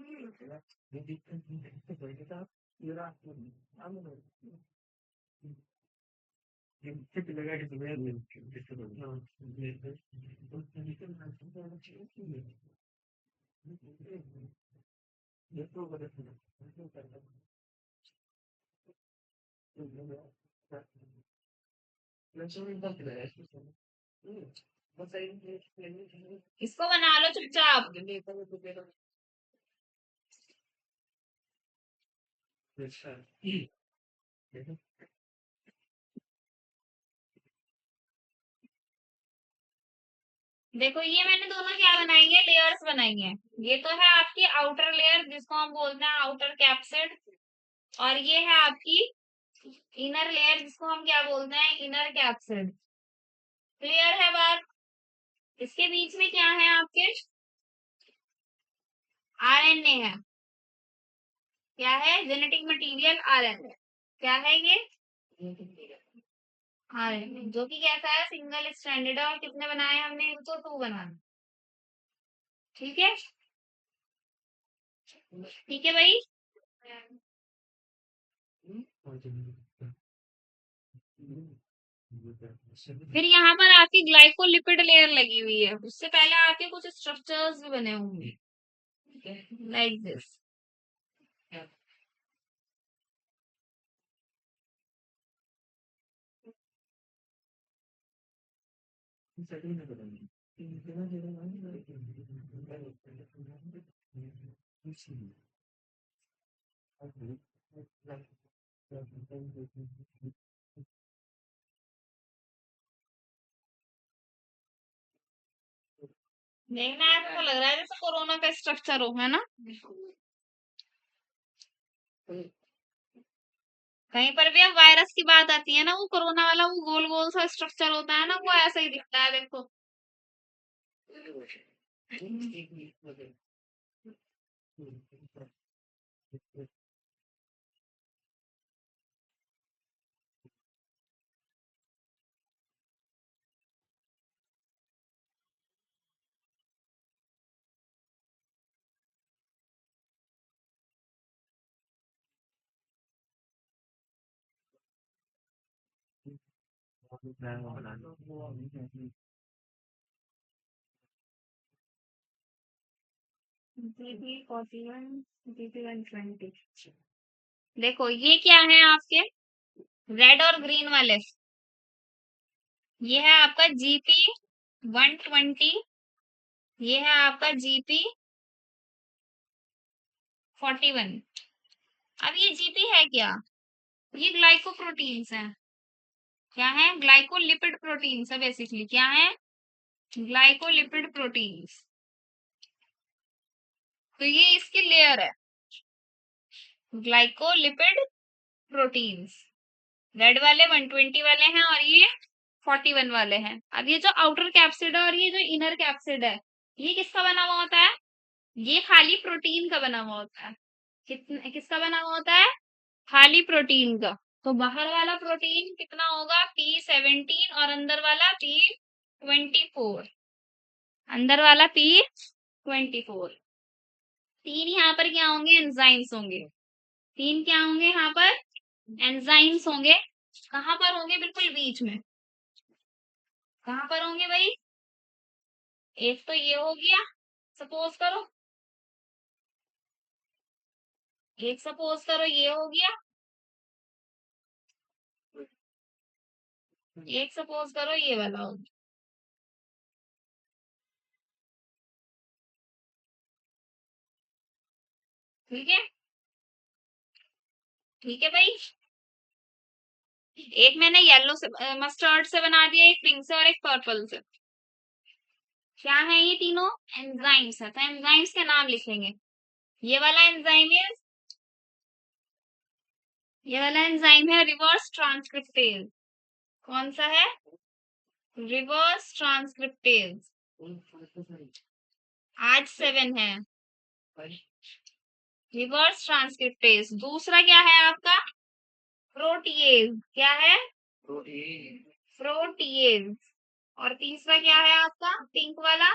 इसको बना लो चुपचाप। देखो ये मैंने दोनों क्या बनाई है, लेयर्स बनाई है। ये तो है आपकी आउटर लेयर जिसको हम बोलते हैं आउटर कैप्सिड, और ये है आपकी इनर लेयर जिसको हम क्या बोलते हैं, इनर कैप्सिड। क्लियर है बात? इसके बीच में क्या है आपके, आरएनए है। क्या है, जेनेटिक मटेरियल आरएनए। क्या है ये, आरएनए, जो कि कैसा है, सिंगल स्ट्रैंडेड है। और कितने बनाए हमने, इनको 2 बनाए। ठीक है, ठीक है भाई। फिर यहाँ पर आपकी ग्लाइकोलिपिड लेयर लगी हुई है। उससे पहले आपके कुछ स्ट्रक्चर्स भी बने होंगे लाइक दिस। देखना है तो लग रहा है जैसे कोरोना का स्ट्रक्चर हो, है ना? कहीं पर भी अब वायरस की बात आती है ना, वो कोरोना वाला वो गोल गोल सा स्ट्रक्चर होता है ना, वो ऐसा ही दिखता है, देखो। GP 41, GP 120। देखो ये क्या है आपके, रेड और ग्रीन वाले, ये है आपका GP 120, ये है आपका GP 41। अब ये GP है क्या, ये ग्लाइकोप्रोटीन्स है। क्या है, ग्लाइकोलिपिड प्रोटीन्स है बेसिकली। क्या है, ग्लाइकोलिपिड प्रोटीन्स। तो ये इसकी लेयर है, ग्लाइकोलिपिड प्रोटीन्स। रेड वाले 120 वाले हैं और ये 41 वाले हैं। अब ये जो आउटर कैप्सिड है और ये जो इनर कैप्सिड है, ये किसका बना हुआ होता है, ये खाली प्रोटीन का बना हुआ होता है। किसका बना हुआ होता है, खाली प्रोटीन का। तो बाहर वाला प्रोटीन कितना होगा, P17, और अंदर वाला P24। अंदर वाला P24। 3 यहाँ पर क्या होंगे, एंजाइम्स होंगे। 3 क्या होंगे यहाँ पर, एंजाइम्स होंगे। कहाँ पर होंगे, बिल्कुल बीच में। कहाँ पर होंगे भाई, एक तो ये हो गया, सपोज करो। एक सपोज करो ये हो गया, एक सपोज करो ये वाला हो गया। ठीक है, ठीक है भाई। एक मैंने येलो से, मस्टर्ड से बना दिया, एक पिंक से और एक पर्पल से। क्या है ये तीनों, एंजाइम्स है। तो एंजाइम्स के नाम लिखेंगे। ये वाला एंजाइम है, ये वाला एंजाइम है रिवर्स ट्रांसक्रिप्टेज। कौन सा है, रिवर्स ट्रांसक्रिप्टेज। आज 7 है, रिवर्स ट्रांसक्रिप्टेज। दूसरा क्या है आपका, प्रोटीएज। क्या है, प्रोटीएज। और तीसरा क्या है आपका, पिंक वाला,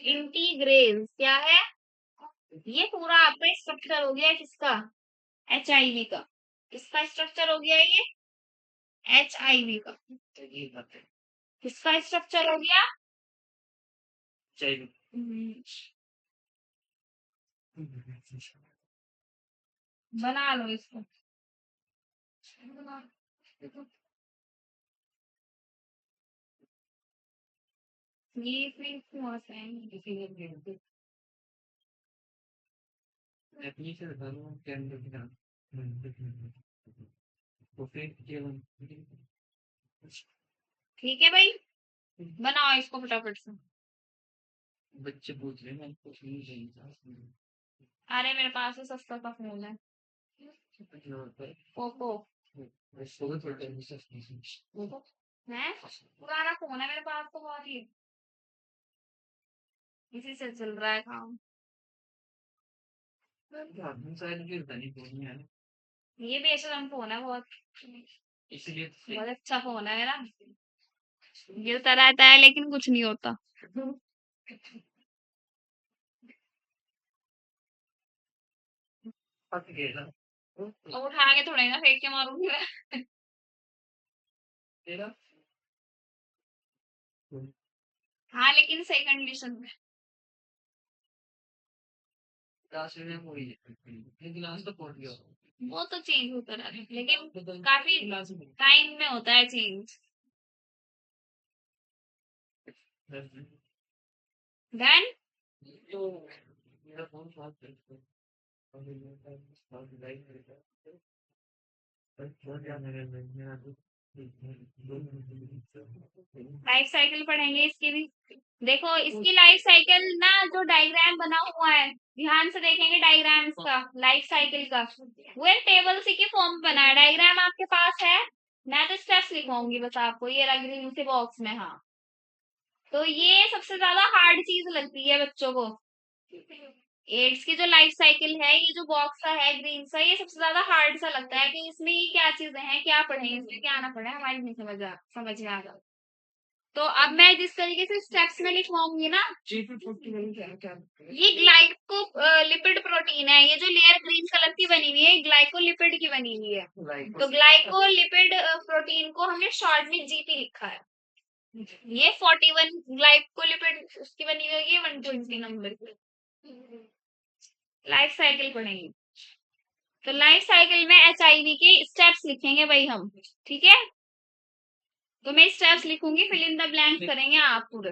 इंटीग्रेज। क्या है, ये पूरा आपका स्ट्रक्चर हो गया किसका, HIV का। किसका स्ट्रक्चर हो गया ये, HIV का। किसका स्ट्रक्चर हो गया, हम्म, बना लो इसको। ये फिर कौन सा है? ठीक है भाई, बनाओ इसको फटाफट से। बच्चे पूछ रहे हैं, मैंने कुछ नहीं चाहिए अरे मेरे पास तो सस्ता सा फोन है, था। पोको सोलह थोड़ा टाइम से नहीं है, पुराना फोन है मेरे पास तो बहुत ही, इसी से चल रहा है काम। आदमी शायद गिरता नहीं फोन है ये भी एचएम फोन है बहुत, इसलिए बहुत अच्छा फोन है मेरा, गिरता रहता है लेकिन कुछ नहीं होता। फट गया अब उठा के थोड़ा ही ना फेंक के मारूंगी मैं। तेरा हाँ लेकिन सही कंडीशन में। क्लास में वही लेकिन आज तो पहुंच गया वो तो चेंज होता रहता है लेकिन बदल काफी क्लास में टाइम में होता है चेंज। देन तो मेरा फोन साथ करता है और मेरे पास लाइट करता है पर बहुत ज्यादा मेरा तो लाइफ साइकिल पढ़ेंगे इसकी भी। देखो इसकी लाइफ साइकिल ना, जो डायग्राम बना हुआ है, ध्यान से देखेंगे डायग्राम्स का, लाइफ साइकिल का, वो एक टेबल सी की फॉर्म में बना है। डायग्राम आपके पास है, मैं तो स्टेप्स लिखवाऊंगी बस आपको, ये रख दी उसी बॉक्स में। हाँ, तो ये सबसे ज्यादा हार्ड चीज लगती है बच्चों को। एड्स की जो लाइफ साइकिल है, ये जो बॉक्स सा है ग्रीन सा, ये सबसे ज्यादा हार्ड सा लगता है कि इसमें ये क्या चीजें हैं, क्या पढ़े इसमें, क्या ना पढ़े, हमारी नहीं समझ में आ रहा। तो अब मैं जिस तरीके से स्टेप्स में लिखवाऊंगी ना, ये ग्लाइको लिपिड प्रोटीन है, ये जो लेयर ग्रीन कलर की बनी हुई है ग्लाइकोलिपिड की बनी हुई है। तो ग्लाइकोलिपिड प्रोटीन को हमने शॉर्ट में जीपी लिखा है। ये 41 ग्लाइकोलिपिड उसकी बनी हुई है, ये 120 नंबर की लाइफ साइकिल पढ़ेंगे। तो लाइफ साइकिल में एचआईवी के स्टेप्स लिखेंगे भाई हम, ठीक है। तो मैं स्टेप्स लिखूंगी, फिल इन द ब्लैंक्स करेंगे आप पूरे।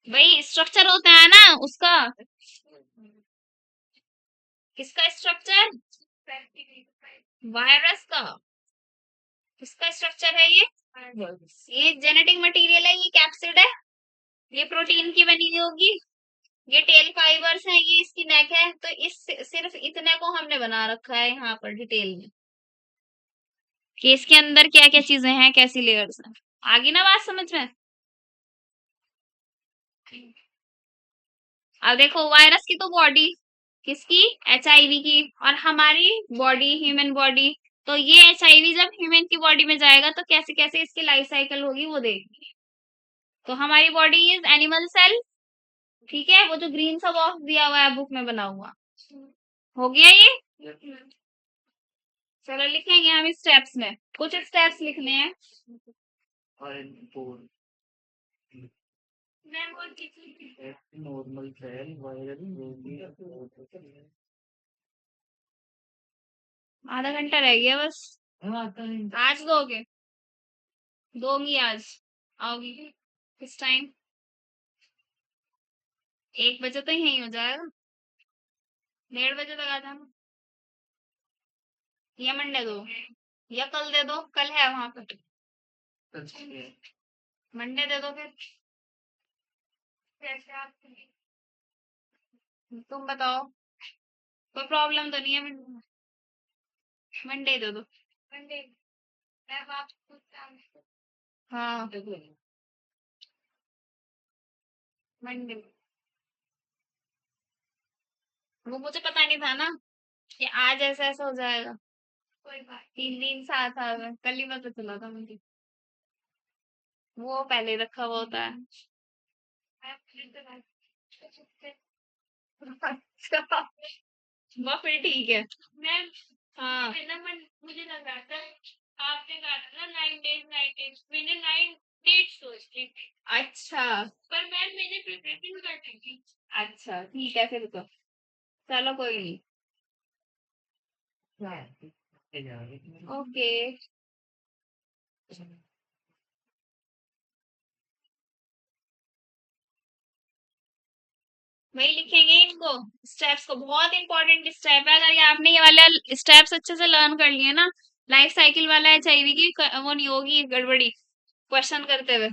भाई स्ट्रक्चर होता है ना उसका, किसका स्ट्रक्चर, वायरस का, किसका स्ट्रक्चर है ये जेनेटिक मटेरियल है, ये कैप्सिड है, ये प्रोटीन की बनी हुई होगी, ये टेल फाइबर्स हैं, ये इसकी नेक है। तो इस सिर्फ इतने को हमने बना रखा है यहाँ पर डिटेल में कि इसके अंदर क्या क्या चीजें हैं, कैसी लेयर्स हैं। आगे ना बात समझ में। अब देखो वायरस की तो बॉडी, किसकी, एचआईवी की, और हमारी बॉडी ह्यूमन बॉडी। तो ये एचआईवी जब ह्यूमन की बॉडी में जाएगा तो कैसे कैसे इसकी लाइफ साइकिल होगी वो देखेंगे। तो हमारी बॉडी इज एनिमल सेल, ठीक है, वो जो ग्रीन सा बॉक्स दिया हुआ है बुक में बना हुआ, हो गया ये। चलो लिखेंगे हम स्टेप्स में, कुछ स्टेप्स लिखने हैं। नॉर्मल सेल वायरल आधा घंटा रह गया बस, आज दोगे, दोगी आज, आओगी किस टाइम, 1 बजे तो यही हो जाएगा, 1:30 बजे तक आ जाना, या मंडे दो, या कल दे दो, कल है वहां पर, मंडे दे दो फिर। कैसे आप, तुम बताओ, कोई प्रॉब्लम तो नहीं है, मंडे दे दो, मंडे, हाँ मंडे। वो मुझे पता नहीं था ना कि आज ऐसा ऐसा हो जाएगा, कोई बात 3 दिन साथ आ गए, कल ही पता चला था मुझे, वो पहले रखा हुआ होता है। अच्छा, वो फिर ठीक है। मैम, हाँ है ना, मुझे लगा था आपने कहा था ना 9 days 9 days, मैंने 9 dates सोच ली थी। अच्छा, पर मैम मैंने प्रिपरेशन कर ली थी। अच्छा ठीक है फिर तो, चलो कोई नहीं, ओके। वही लिखेंगे इनको, स्टेप्स को, बहुत इंपॉर्टेंट स्टेप है। अगर ये आपने ये वाले स्टेप्स अच्छे से लर्न कर लिए ना, लाइफ साइकिल वाला एचआईवी की वो नहीं होगी गड़बड़ी क्वेश्चन करते हुए।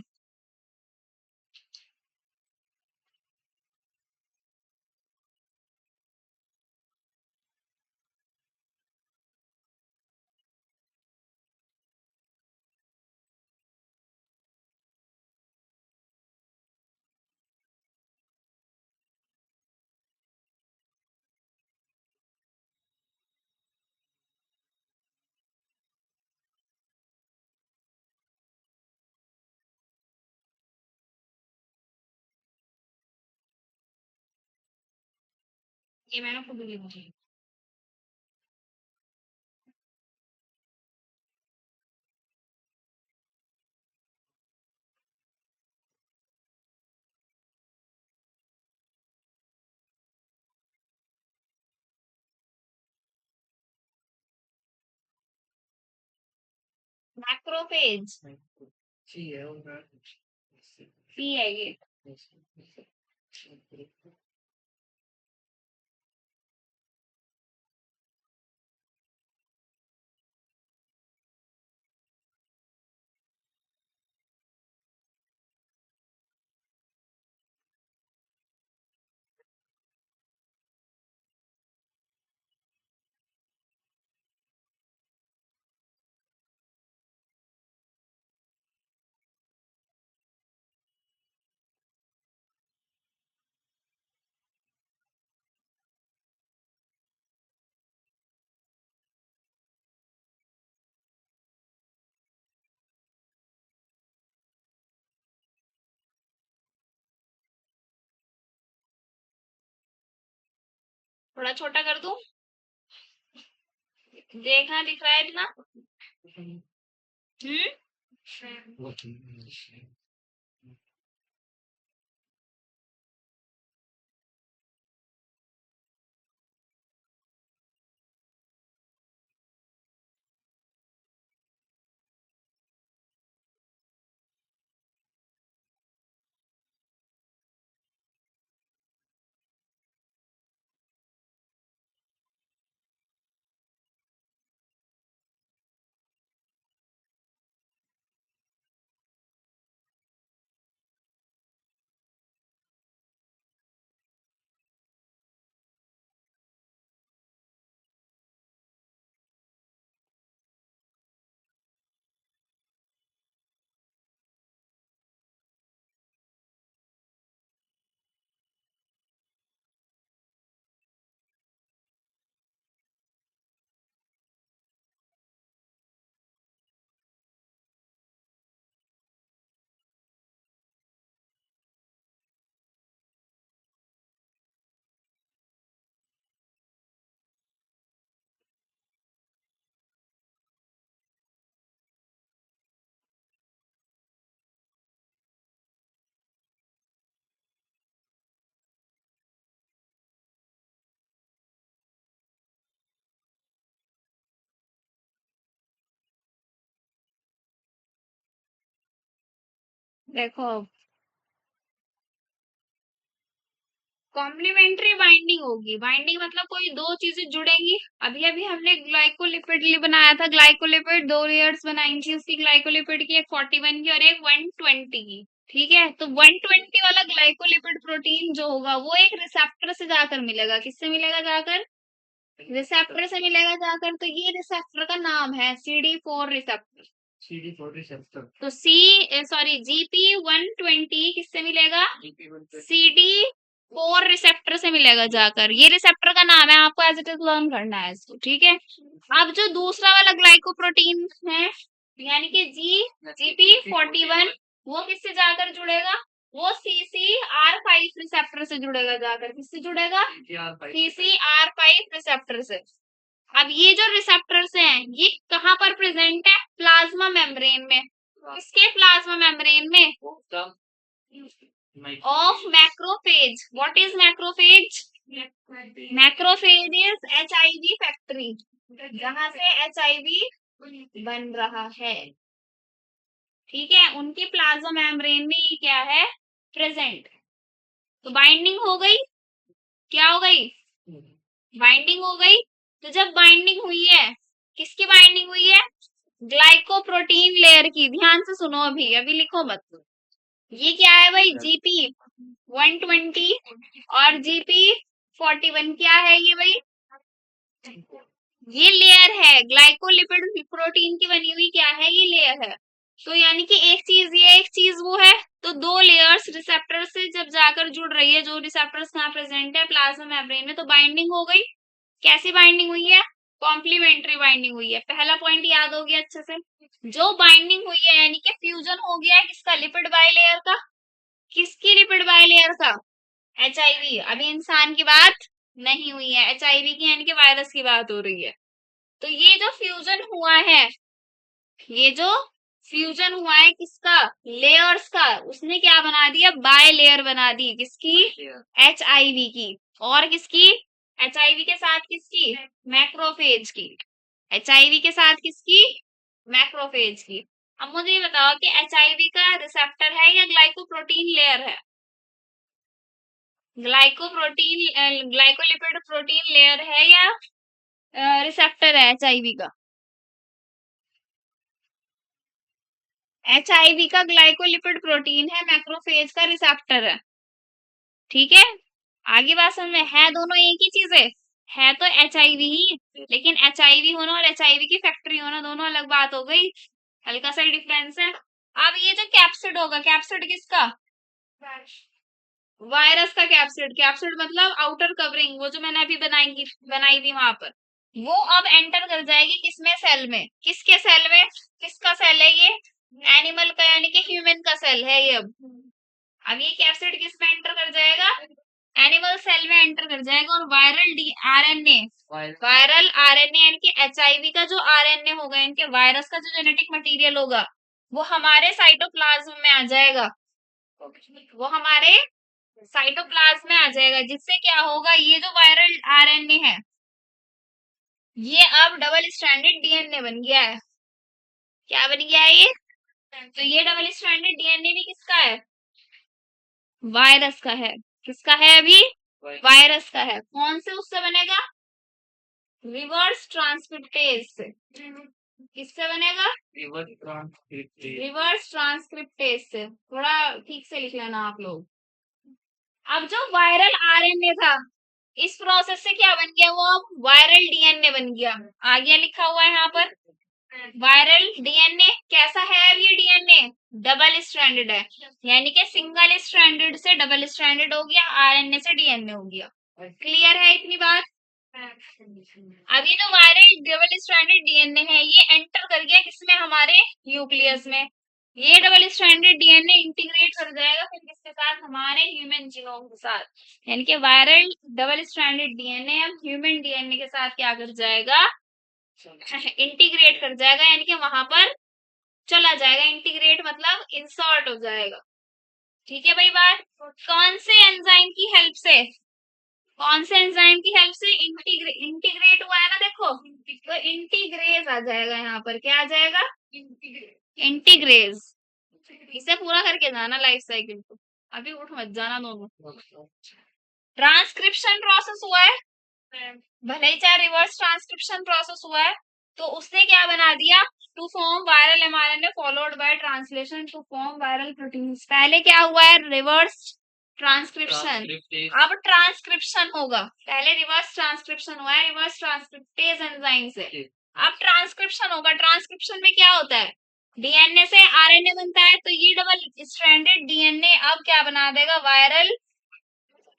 ये मैंने खुद लिखी। मैक्रोफेज जी है होगा। पी है ये। थोड़ा छोटा कर दूं? देखना दिख रहा है इतना? हम्म। देखो, कॉम्प्लीमेंट्री बाइंडिंग होगी। बाइंडिंग मतलब कोई दो चीजें जुड़ेंगी। अभी अभी हमने ग्लाइकोलिपिड बनाया था। ग्लाइकोलिपिड दो लेयर्स बनाई थी उसकी ग्लाइकोलिपिड की, एक 41 की और एक 120 की। ठीक है, तो 120 वाला ग्लाइकोलिपिड प्रोटीन जो होगा वो एक रिसेप्टर से जाकर मिलेगा। किससे मिलेगा जाकर? रिसेप्टर से मिलेगा जाकर। तो ये रिसेप्टर का नाम है CD4 रिसेप्टर। CD4 receptor. तो GP120 किससे मिलेगा? CD4 रिसेप्टर से मिलेगा जाकर। ये रिसेप्टर का नाम है, आपको एज इट इज लर्न करना है इसको। ठीक है, अब जो दूसरा वाला ग्लाइकोप्रोटीन है यानी कि GP41 वो किससे जाकर जुड़ेगा? वो CCR5 रिसेप्टर से जुड़ेगा जाकर। किससे जुड़ेगा? CCR5 रिसेप्टर से। अब ये जो रिसेप्टर्स हैं ये कहाँ पर प्रेजेंट है? प्लाज्मा मेम्ब्रेन में। किसके प्लाज्मा मेम्ब्रेन में? Of macrophage. What is macrophage? Macrophage is HIV factory, जहां से HIV बन रहा है। ठीक है, उनकी प्लाज्मा मेम्ब्रेन में ये क्या है? प्रेजेंट। तो बाइंडिंग हो गई। क्या हो गई? बाइंडिंग हो गई। तो जब बाइंडिंग हुई है, किसकी बाइंडिंग हुई है? ग्लाइकोप्रोटीन लेयर की। ध्यान से सुनो, अभी अभी लिखो मत। ये क्या है भाई, जीपी 120 और जीपी 41 क्या है ये भाई, ये लेयर है ग्लाइकोलिपिड प्रोटीन की बनी हुई, क्या है ये लेयर है। तो यानी कि एक चीज ये, एक चीज वो है। तो दो लेयर्स रिसेप्टर से जब जाकर जुड़ रही है, जो रिसेप्टर्स कहाँ प्रेजेंट है, प्लाज्मा मेम्ब्रेन में, तो बाइंडिंग हो गई। कैसी बाइंडिंग हुई है, कॉम्प्लीमेंट्री बाइंडिंग हुई है। पहला पॉइंट याद हो गया अच्छे से। जो बाइंडिंग हुई है यानी कि फ्यूजन हो गया है किसका, लिपिड बाइलेयर का। किसकी, लिपिड बाइलेयर का, एचआईवी। अभी इंसान की बात नहीं हुई है, एचआईवी की यानी कि वायरस की बात हो रही है। तो ये जो फ्यूजन हुआ है, ये जो फ्यूजन हुआ है किसका, लेयर्स का, उसने क्या बना दिया, बाय लेयर बना दी। किसकी, एचआईवी की। और किसकी, एचआईवी के साथ किसकी, मैक्रोफेज की। एचआईवी के साथ किसकी, मैक्रोफेज की। अब मुझे ये बताओ कि एचआईवी का रिसेप्टर है या ग्लाइकोप्रोटीन लेयर है। ग्लाइकोलिपिड प्रोटीन लेयर है या रिसेप्टर है एचआईवी का। एचआईवी का ग्लाइकोलिपिड प्रोटीन है, मैक्रोफेज का रिसेप्टर है। ठीक है, आगे बात समझ में है, दोनों एक ही चीज है तो एचआईवी ही, लेकिन एचआईवी होना और एचआईवी की फैक्ट्री होना दोनों अलग बात हो गई, हल्का सा डिफरेंस है। अब ये जो कैप्सिड होगा, कैप्सिड किसका, वायरस का कैप्सिड। कैप्सिड मतलब आउटर कवरिंग, वो जो मैंने अभी बनाई थी वहां पर, वो अब एंटर कर जाएगी किसमें, सेल में। किसके सेल में, किसका सेल है ये, एनिमल का यानी कि ह्यूमन का सेल है ये। अब ये कैप्सिड किस में एंटर कर जाएगा, एनिमल सेल में एंटर कर जाएगा। और viral D RNA, viral RNA यानी कि एचआईवी का जो आरएनए होगा, इनके वायरस का जो जेनेटिक मटेरियल होगा, वो हमारे साइटोप्लाज्म में आ जाएगा। वो हमारे साइटोप्लाज्म में आ जाएगा, जिससे क्या होगा, ये जो वायरल आरएनए है, ये अब डबल स्ट्रैंडेड डीएनए बन गया है। क्या बन गया है ये, तो ये डबल स्ट्रैंडेड डीएनए भी किसका है, वायरस का है। किसका है अभी, वायरस का है। कौन से उससे बनेगा, रिवर्स ट्रांसक्रिप्टेज से। किससे बनेगा, रिवर्स ट्रांसक्रिप्टेज से। थोड़ा ठीक से लिख लेना आप लोग। अब जो वायरल आरएनए था, इस प्रोसेस से क्या बन गया, वो अब वायरल डीएनए बन गया। आगे लिखा हुआ है यहाँ पर, वायरल डीएनए कैसा है, अब ये डीएनए डबल स्ट्रैंडेड है, यानी कि सिंगल स्ट्रैंडेड से डबल स्ट्रैंडेड हो गया, आरएनए से डीएनए हो गया। क्लियर है इतनी बात। अभी जो वायरल डबल स्ट्रैंडेड डीएनए है, ये एंटर कर गया किसमें, हमारे न्यूक्लियस में। ये डबल स्ट्रैंडेड डीएनए इंटीग्रेट कर जाएगा फिर किसके साथ, हमारे ह्यूमन जीनोम के साथ। यानी कि वायरल डबल स्ट्रैंडेड डीएनए अब ह्यूमन डीएनए के साथ क्या कर जाएगा, इंटीग्रेट कर जाएगा, यानी कि वहां पर चला जाएगा। इंटीग्रेट मतलब इंसर्ट हो जाएगा। ठीक है भाई बात। कौन से एंजाइम की हेल्प से, कौन से एंजाइम की हेल्प से, इंटीग्रेट हुआ है ना, देखो, तो इंटीग्रेज आ जाएगा यहाँ पर। क्या आ जाएगा, इंटीग्रेज। इसे पूरा करके जाना लाइफ साइकिल को, अभी उठ मत जाना दोनों। ट्रांसक्रिप्शन प्रोसेस हुआ है, भले ही चाहे रिवर्स ट्रांसक्रिप्शन प्रोसेस हुआ है, तो उसने क्या बना दिया, to form viral mRNA followed by translation to form viral proteins. पहले क्या हुआ है, रिवर्स ट्रांसक्रिप्शन, अब ट्रांसक्रिप्शन होगा। पहले रिवर्स ट्रांसक्रिप्शन हुआ है, रिवर्स ट्रांसक्रिप्टेज एंजाइम से। अब ट्रांसक्रिप्शन होगा। ट्रांसक्रिप्शन में क्या होता है, डीएनए से आरएनए बनता है, तो ये डबल स्ट्रैंडेड डीएनए अब क्या बना देगा, वायरल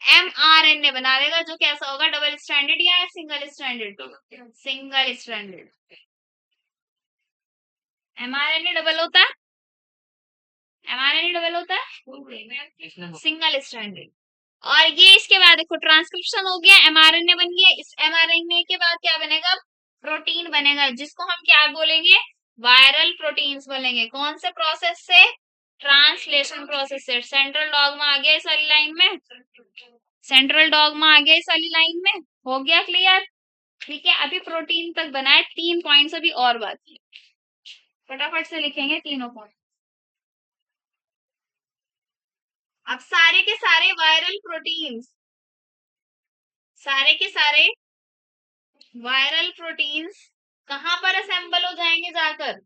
एमआरएनए बना देगा, जो कैसा होगा, डबल स्ट्रैंडेड या single stranded, single stranded. MRNA double होता है, एमआरएनए डबल होता है सिंगल स्ट्रैंडेड। और ये इसके बाद देखो, ट्रांसक्रिप्शन हो गया, एमआरएनए बन गया। इस एमआरएनए के बाद क्या बनेगा, प्रोटीन बनेगा, जिसको हम क्या बोलेंगे, वायरल प्रोटीन्स बोलेंगे। कौन से प्रोसेस से, ट्रांसलेशन प्रोसेस से। सेंट्रल डॉगमा आ गया इस वाली लाइन में, सेंट्रल डॉगमा आ गया इस वाली लाइन में, हो गया क्लियर। ठीक है, अभी प्रोटीन तक बनाए, 3 पॉइंट्स अभी और बाकी है। फटाफट से लिखेंगे तीनों पॉइंट। अब सारे के सारे वायरल प्रोटीन्स, सारे के सारे वायरल प्रोटीन्स कहाँ पर असेंबल हो जाएंगे जाकर?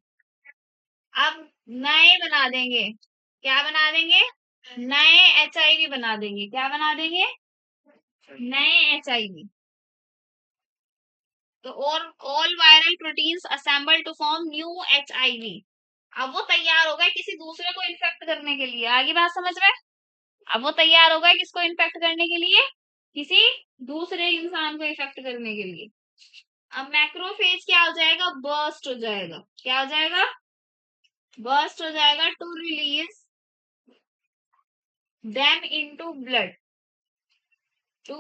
अब नए बना देंगे। क्या बना देंगे? नए एचआईवी बना देंगे। क्या बना देंगे? नए एचआईवी। तो और all viral proteins assemble to form new HIV. अब वो तैयार हो गए किसी दूसरे को इन्फेक्ट करने के लिए। आगे बात समझ में? अब वो तैयार हो गए किसको इन्फेक्ट करने के लिए? किसी दूसरे इंसान को इन्फेक्ट करने के लिए। अब मैक्रोफेज क्या हो जाएगा? बर्स्ट हो जाएगा। क्या हो जाएगा? बर्स्ट हो जाएगा to release them into blood, to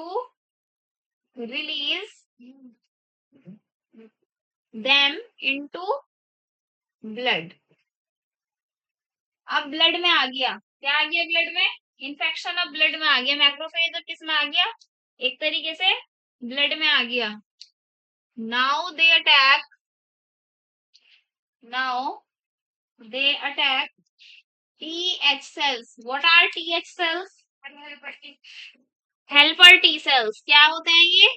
release them into blood। अब ब्लड में आ गया। क्या आ गया ब्लड में? इन्फेक्शन अब ब्लड में आ गया। मैक्रोफेज अब किस में आ गया? एक तरीके से ब्लड में आ गया। Now they attack, now they attack TH cells। What are TH cells? Helper T cells. क्या होते हैं ये?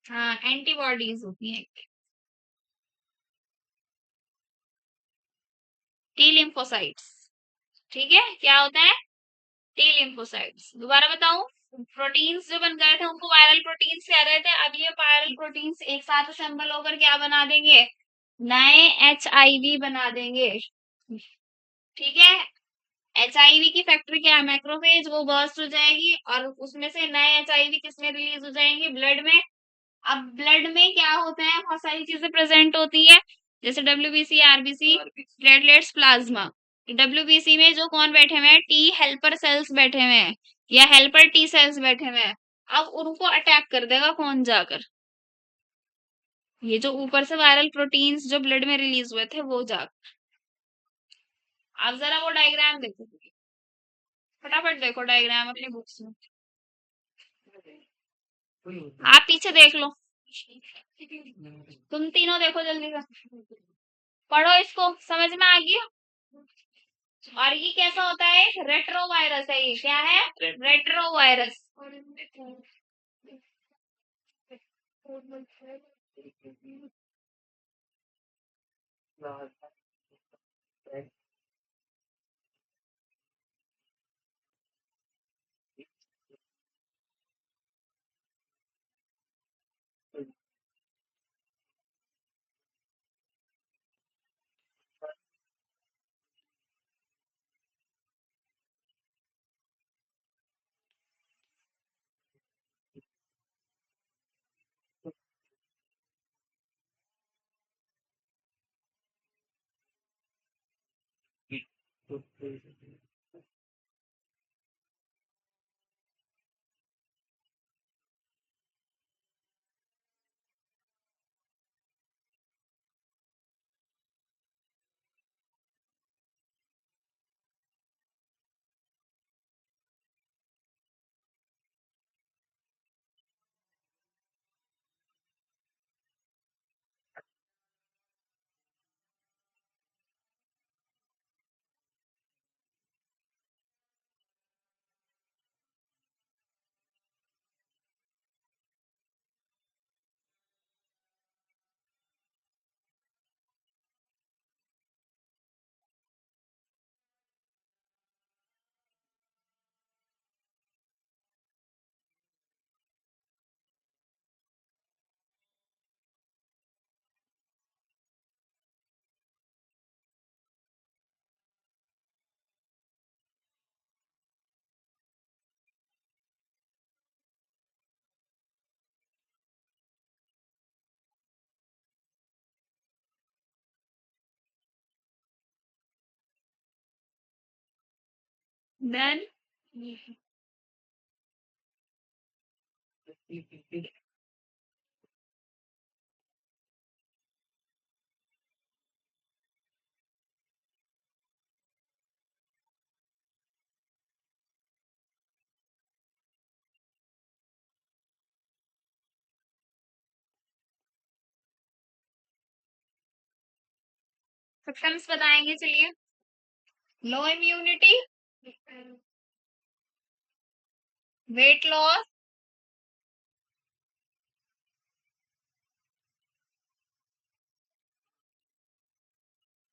हाँ, एंटीबॉडीज होती हैं। T lymphocytes. ठीक है, क्या होता है? T lymphocytes. दोबारा बताऊं? प्रोटीन्स जो बन गए थे उनको वायरल प्रोटीन्स कह रहे थे। अब ये वायरल प्रोटीन्स एक साथ असेंबल होकर क्या बना देंगे? नए एचआईवी बना देंगे। ठीक है। एचआईवी की फैक्ट्री क्या है? मैक्रोफेज। वो बर्स्ट हो जाएगी और उसमें से नए एचआईवी किसमें रिलीज हो जाएंगे? ब्लड में। अब ब्लड में क्या होता है? बहुत सारी चीजें प्रेजेंट होती है, जैसे WBC, RBC, platelets, plasma. WBC में जो कौन बैठे हुए हैं? टी हेल्पर सेल्स बैठे हुए हैं या हेल्पर टी सेल्स बैठे हुए हैं। अब उनको अटैक कर देगा कौन जाकर? ये जो ऊपर से वायरल प्रोटीन्स जो ब्लड में रिलीज हुए थे वो जाकर। आप जरा वो डायग्राम देखो, फटाफट देखो डायग्राम अपनी बुक्स में। आप पीछे देख लो, तुम तीनों देखो जल्दी से। पढ़ो इसको, समझ में आ गया? और ये कैसा होता है? रेट्रो वायरस है ये। क्या है? Retro virus. देन सिम्टम्स बताएंगे, चलिए। लो इम्यूनिटी, वेट लॉस,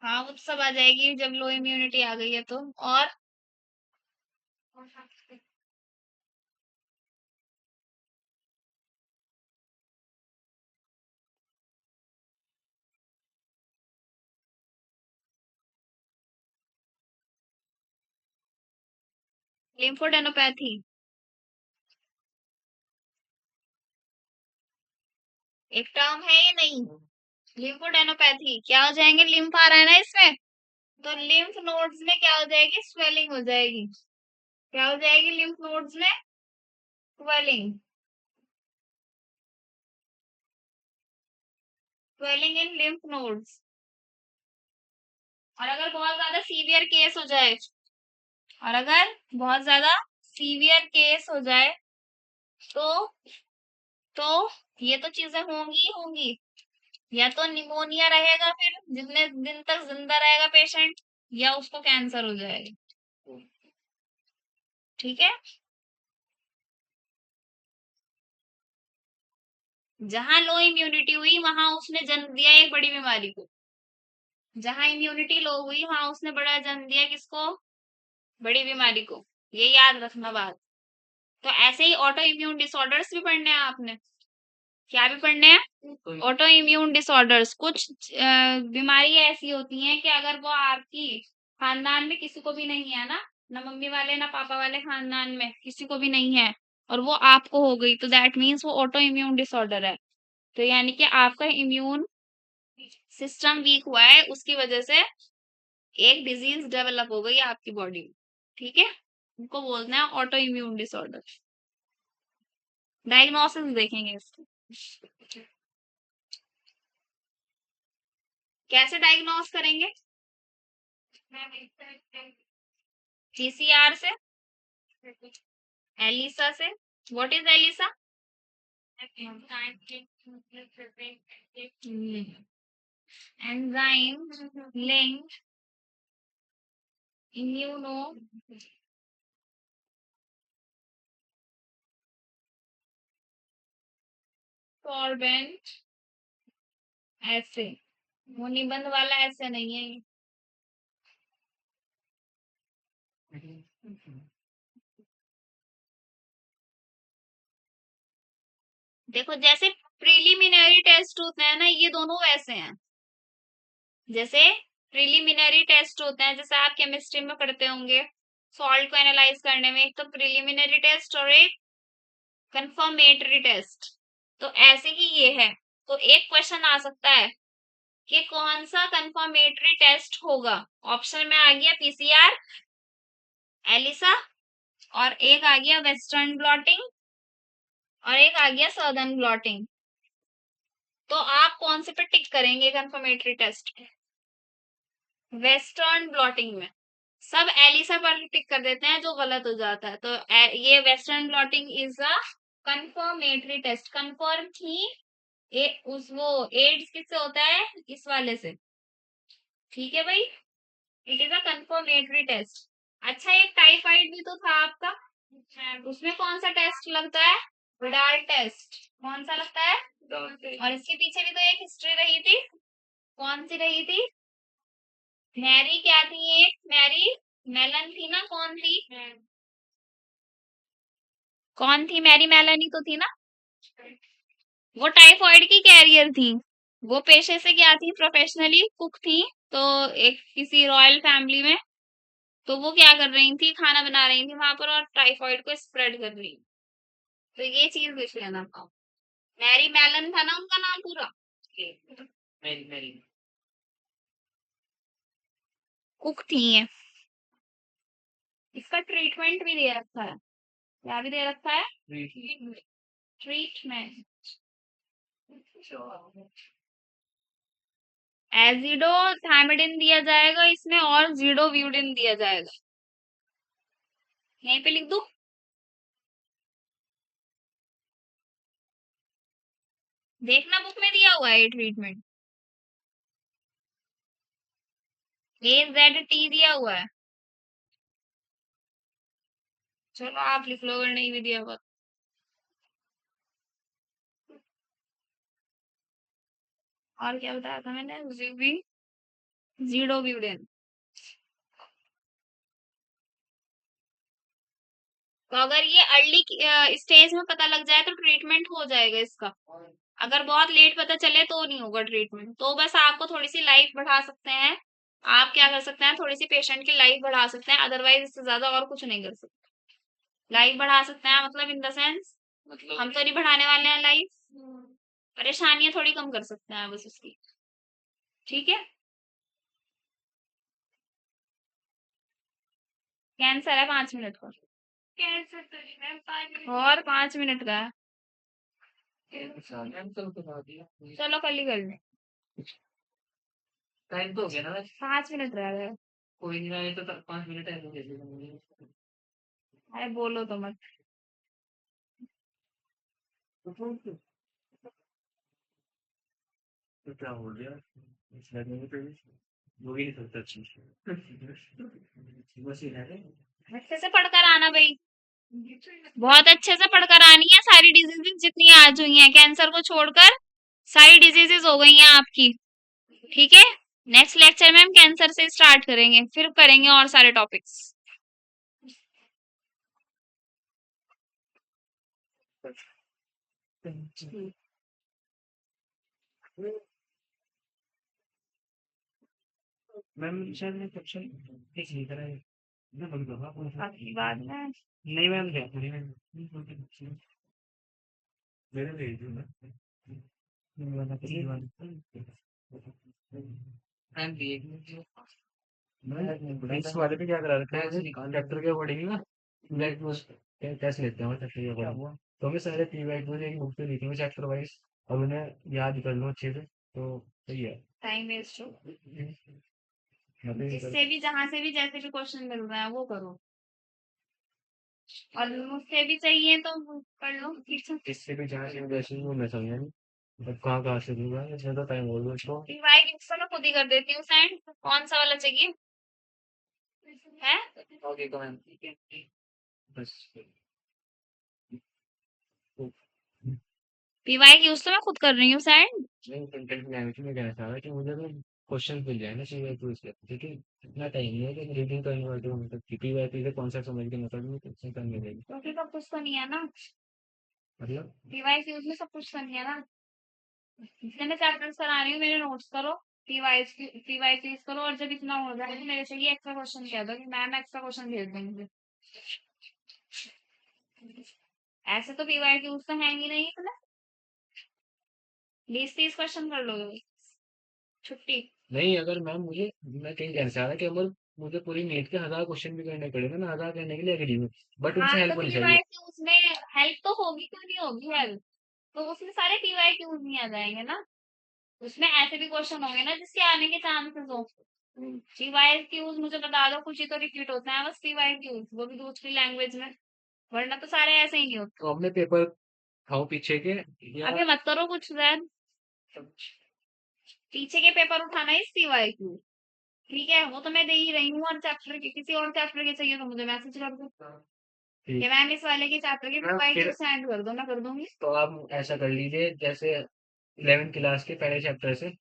हाँ, वो तो सब आ जाएगी जब लो इम्यूनिटी आ गई है तो। और लिम्फोडेनोपैथी एक टर्म है या नहीं? लिम्फोडेनोपैथी क्या हो जाएंगे, लिम्फ आ रहा है ना इसमें, तो लिम्फ नोड्स में क्या हो जाएगी, स्वेलिंग हो जाएगी। क्या हो जाएगी लिम्फ नोड्स में? Swelling. Swelling in lymph nodes. और अगर बहुत ज्यादा सीवियर केस हो जाए, और अगर बहुत ज्यादा सीवियर केस हो जाए तो तो ये तो चीजें होंगी ही होंगी। या तो निमोनिया रहेगा फिर जितने दिन तक जिंदा रहेगा पेशेंट, या उसको कैंसर हो जाएगा। ठीक है। जहां लो इम्यूनिटी हुई वहां उसने जन्म दिया एक बड़ी बीमारी को। जहां इम्यूनिटी लो हुई वहां उसने बड़ा जन्म दिया किसको? बड़ी बीमारी को। ये याद रखना बात। तो ऐसे ही ऑटो इम्यून डिसऑर्डर्स भी पढ़ने हैं आपने। क्या भी पढ़ने हैं? Auto immune disorders. कुछ बीमारी ऐसी होती हैं कि अगर वो आपकी खानदान में किसी को भी नहीं है ना, ना मम्मी वाले ना पापा वाले खानदान में किसी को भी नहीं है, और वो आपको हो गई, तो दैट मीन्स वो ऑटो इम्यून डिसऑर्डर है। तो यानी कि आपका इम्यून सिस्टम वीक हुआ है, उसकी वजह से एक डिजीज डेवलप हो गई आपकी बॉडी में। ठीक है। उनको बोलते हैं ऑटो इम्यून डिसऑर्डर। डायग्नोसिस देखेंगे इसको। कैसे डायग्नोस करेंगे? पीसीआर से, एलिसा से। What is ELISA? Enzyme linked immunosorbent ऐसे। वो निबंध वाला ऐसे नहीं है। देखो जैसे प्रिलिमिनरी टेस्ट होते हैं ना, ये दोनों वैसे हैं। जैसे प्रिलिमिनरी टेस्ट होते हैं, जैसे आप केमिस्ट्री में पढ़ते होंगे सॉल्ट को एनालाइज करने में, एक तो प्रिलिमिनरी टेस्ट और एक कंफर्मेटरी टेस्ट। तो ऐसे ही ये है। तो एक क्वेश्चन आ सकता है कि कौन सा कंफर्मेटरी टेस्ट होगा। ऑप्शन में आ गया पीसीआर, एलिसा, और एक आ गया वेस्टर्न ब्लॉटिंग, और एक आ गया सदर्न ब्लॉटिंग। तो आप कौन से पे टिक करेंगे कंफर्मेटरी टेस्ट? वेस्टर्न ब्लॉटिंग में। सब एलिसा पर टिक कर देते हैं जो गलत हो जाता है। तो ये western blotting is a confirmatory test. Confirm थी उस वो एड्स किससे होता है? इस वाले से। ठीक है भाई। It is a confirmatory test. अच्छा, एक टाइफाइड भी तो था आपका, उसमें कौन सा टेस्ट लगता है? Widal test. कौन सा लगता है? और इसके पीछे भी तो एक हिस्ट्री रही थी। कौन सी रही थी? मैरी क्या थी? एक मैरी मेलन थी ना, कौन थी? कौन थी? मैरी मेलन ही तो थी ना। वो टाइफाइड की कैरियर थी। वो पेशे से क्या थी? प्रोफेशनली कुक थी। तो एक किसी रॉयल फैमिली में, तो वो क्या कर रही थी? खाना बना रही थी वहां पर और टाइफाइड को स्प्रेड कर रही। तो ये चीज लिख लेना। मैरी मेलन था ना उनका नाम पूरा। मेरी मेरी कुक थी ये। इसका ट्रीटमेंट भी दे रखा है। क्या भी दे रखा है? ट्रीटमेंट। एजिडो थायमिडिन दिया जाएगा इसमें, और जीडोव्यूडिन दिया जाएगा। यहीं पे लिख दूं? देखना बुक में दिया हुआ है ये ट्रीटमेंट। AZT दिया हुआ है। चलो आप लिख लो अगर नहीं भी दिया हुआ। और क्या बताया था मैंने? जीबी जीडोब्यूडेन। तो अगर ये अर्ली स्टेज में पता लग जाए तो ट्रीटमेंट हो जाएगा इसका। अगर बहुत लेट पता चले तो नहीं होगा ट्रीटमेंट। तो बस आपको थोड़ी सी लाइफ बढ़ा सकते हैं। आप क्या कर सकते हैं, थोड़ी सी पेशेंट की लाइफ बढ़ा सकते हैं, अदरवाइज इससे ज्यादा और कुछ नहीं कर सकते। लाइफ बढ़ा सकते हैं मतलब इन द सेंस, हम तो नहीं बढ़ाने वाले हैं लाइफ, परेशानियां थोड़ी कम कर सकते हैं बस उसकी। ठीक है। कैंसर है 5 मिनट का। कैंसर तो नहीं मैम, 5 मिनट और 5 मिनट का है। चलो कल ही कर लें। टाइम तो हो गया ना। 5 मिनट रह गए। कोई नहीं आए तो 5 मिनट टाइम दे देगा मुझे। अरे बोलो तो मत। तो क्या हो गया? शायद मेरे पे हो ही नहीं सकता चीज। बस ये है। अच्छे से पढ़कर आना भाई, बहुत अच्छे से पढ़कर आनी है। सारी डिजीजेस जितनी आज हुई हैं कैंसर को छोड़कर, सारी डिजीजेस हो गई हैं आपकी। ठीक है। नेक्स्ट लेक्चर में हम कैंसर से स्टार्ट करेंगे, फिर करेंगे और सारे टॉपिक्स। मैम शायद मैं क्वेश्चन ठीक नहीं करा है। मैं बंद करूँगा। आपकी बात में नहीं मैम, देखो नहीं मैम, मेरे भेज दो ना। मैम देख लीजिए। मैं इस वाले पे क्या करा रखा है चैप्टर के अकॉर्डिंग ना, ब्लैक नोट्स टेस्ट लेते हैं चैप्टर के अकॉर्डिंग। तो मैं सारे पी वाई को एक बुक पे लिखी हुई चैप्टर वाइज, अब उन्हें याद कर लो अच्छे से तो सही है। टाइम वेस्ट हो। मतलब जिससे भी जहां से भी जैसे भी क्वेश्चन मिल रहा है वो करो, और मुझसे भी चाहिए तो कर लो ठीक है। इससे भी जहाँ से वैसे ही वो मैं समझा नहीं, मतलब कहाँ से दूंगा, इसमें तो टाइम हो गया उसको। रिवाइज इसका मैं खुद ही कर देती हूँ सेंड। कौन सा वाला चाहिए है? ओके मैम, बस। पीवाई की उस तो मैं खुद कर रही हूँ सेंड। नहीं, कंटेंट लैंग्वेज में कहना चाह रहा है कि मुझे तो क्वेश्चन मिल जाए ना चाहिए तो इसलिए, क्योंकि इतना टाइम नहीं है कि रीडिंग करने वाले हो, मतलब पीपी वाईपी से कॉन्सेप्ट समझ के मतलब में कुछ करने देगी। क्योंकि सब कुछ तो नहीं है ना, मतलब पीवाई की उसमें सब कुछ तो नहीं है ना। इसलिए मैं चैप्टर्स करा रही हूँ, मेरे नोट्स करो, पीवाई की करो, और जब इतना हो जाए तो मेरे से ये एक्स्ट्रा क्वेश्चन कह दो कि मैम एक्स्ट्रा क्वेश्चन भेज देंगे। ऐसे तो पीवाई की तो है ही नहीं इतना। 20-30 क्वेश्चन कर लोगे छुट्टी। नहीं, अगर मैम मुझे, मैं कहीं कहना चाह रहा कि अगर मुझे पूरी नीट के 1000 क्वेश्चन भी करने पड़ेगा ना, 1000 करने के लिए एग्री हूँ, बट हाँ उनसे तो हेल्प होनी चाहिए। पीवाई की उसमें हेल्प तो होगी, क्यों नहीं होगी हेल्प। तो उसमें सारे पीवाई क्यूज नहीं आ जाएंगे ना, उसमें ऐसे भी क्वेश्चन होंगे ना जिसके आने के चांसेस हो। पीवाई क्यूज मुझे बता दो, कुछ ही तो रिपीट होता है बस पीवाई क्यूज, वो भी दूसरी लैंग्वेज में, वरना तो सारे ऐसे ही नहीं होते। तो अपने पेपर खाओ पीछे के, या अभी मत करो कुछ जैद, पीछे के पेपर उठाना है इस पीवाई क्यू। ठीक है, वो तो मैं दे ही रही हूँ, और चैप्टर के किसी और चैप्टर के चाहिए तो मुझे मैसेज कर दो ठीक कि मैम इस वाले के चैप्टर के मैम पीवाई क्यू फिर, सेंड कर दो, मैं कर दूंगी। तो आप ऐसा कर लीजिए जैसे 11th क्लास के पहले चैप्टर से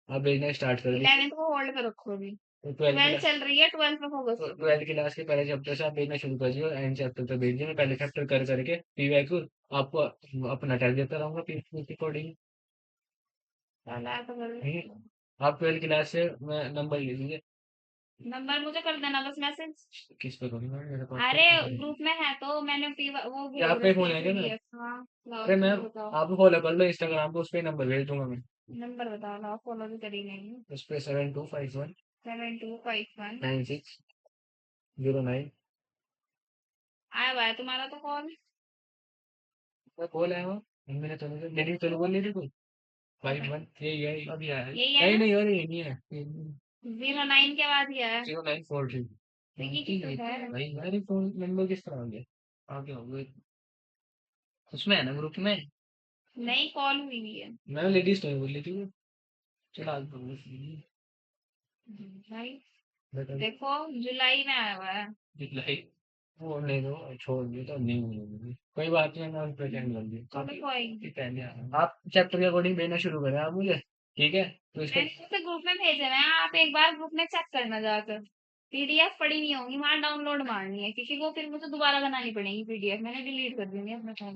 आप भेजना स्टार्ट कर दीजिए। 11th को होल्ड पे रखो अभी, तो 12th 12th क्लास, चल रही है, 12th पे फोकस तो करो। 12th क्लास के पहले चैप्टर से आप भेजना शुरू कर दीजिए और एंड चैप्टर तक भेज दीजिए। मैं पहले चैप्टर कर करके पीवाईक्यू आपको अपना टेस्ट देता रहूंगा पीवाईक्यू के अकॉर्डिंग। चलो ऐसा कर लो। ठीक है, आप 12th क्लास से मैं नंबर ले लीजिए। नंबर मुझे कर देना बस मैसेज। किस पे करूँगा, मेरे पास तो अरे नंबर है। ग्रुप में है तो मैंने वो ये भेज आपका ही रखी फोन है है क्या मैम? पीडीएफ। हाँ लाओ अरे चलो मैम, बताओ। आप फॉलो कर लो इंस्टाग्राम पे, उस पर नंबर भेज दूंगा मैं। नंबर बताओ, लाओ फॉलो भी करी नहीं। उस पर 7251 7251। 9609। आया हुआ है तुम्हारा तो कॉल। मैं कॉल आया हुआ, मैंने तो नहीं चलो बोल नहीं थी कोई 51 ये अभी आया है। यही है नहीं ना, नहीं, अरे ये नहीं है। 09 के बाद ही आया। 0943। तो ये किसका है? भाई मेरे फोन नंबर किस तरह हो गया, आगे हो गए उसमें है ना ग्रुप में। नई कॉल हुई हुई है मैं लेडीज तो बोल रही थी वो। चला भाई। बता देखो जुलाई में आया हुआ है। दिखलाई, वो नहीं दो छोड़ दिए तो नहीं मिलेंगे, कोई बात नहीं, मैं प्रेजेंट कर दिया चलो काफी कोई नहीं। पहले आया। आप चैप्टर के अकॉर्डिंग भेजना शुरू करें आप मुझे। ठीक है? तो इसका मैंने उसे ग्रुप में भेजे हुए हैं, आप एक बार ग्रुप में चेक करना जाकर। पीडीएफ पड़ी नहीं होंगी, वहां डाउनलोड मारनी है, क्योंकि वो फिर मुझे दोबारा बनानी पड़ेगी पीडीएफ, मैंने डिलीट कर दी है अपना फोन।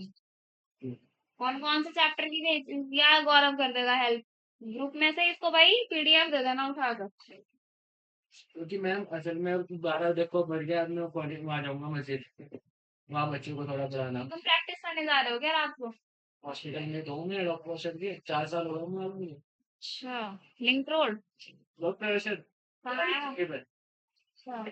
हुँ, कौन कौन से चैप्टर की भेज या गौरव कर देगा हेल्प, ग्रुप में से इसको भाई पीडीएफ दे देना उठाकर। क्योंकि मैम असल में 12 देखो बढ़ गया, अब मैं कॉलेज में आ जाऊँगा मस्जिद, वहाँ बच्चों को थोड़ा पढ़ाना। तुम प्रैक्टिस करने जा रहे हो क्या रात को? हॉस्पिटल में तो हूँ मैं, डॉक्टर औषध के 4 साल हो गए मालूम नहीं। अच्छा, लिंक रोड। ब्लड प्रेशर कहाँ है वो? के पे अच्छा।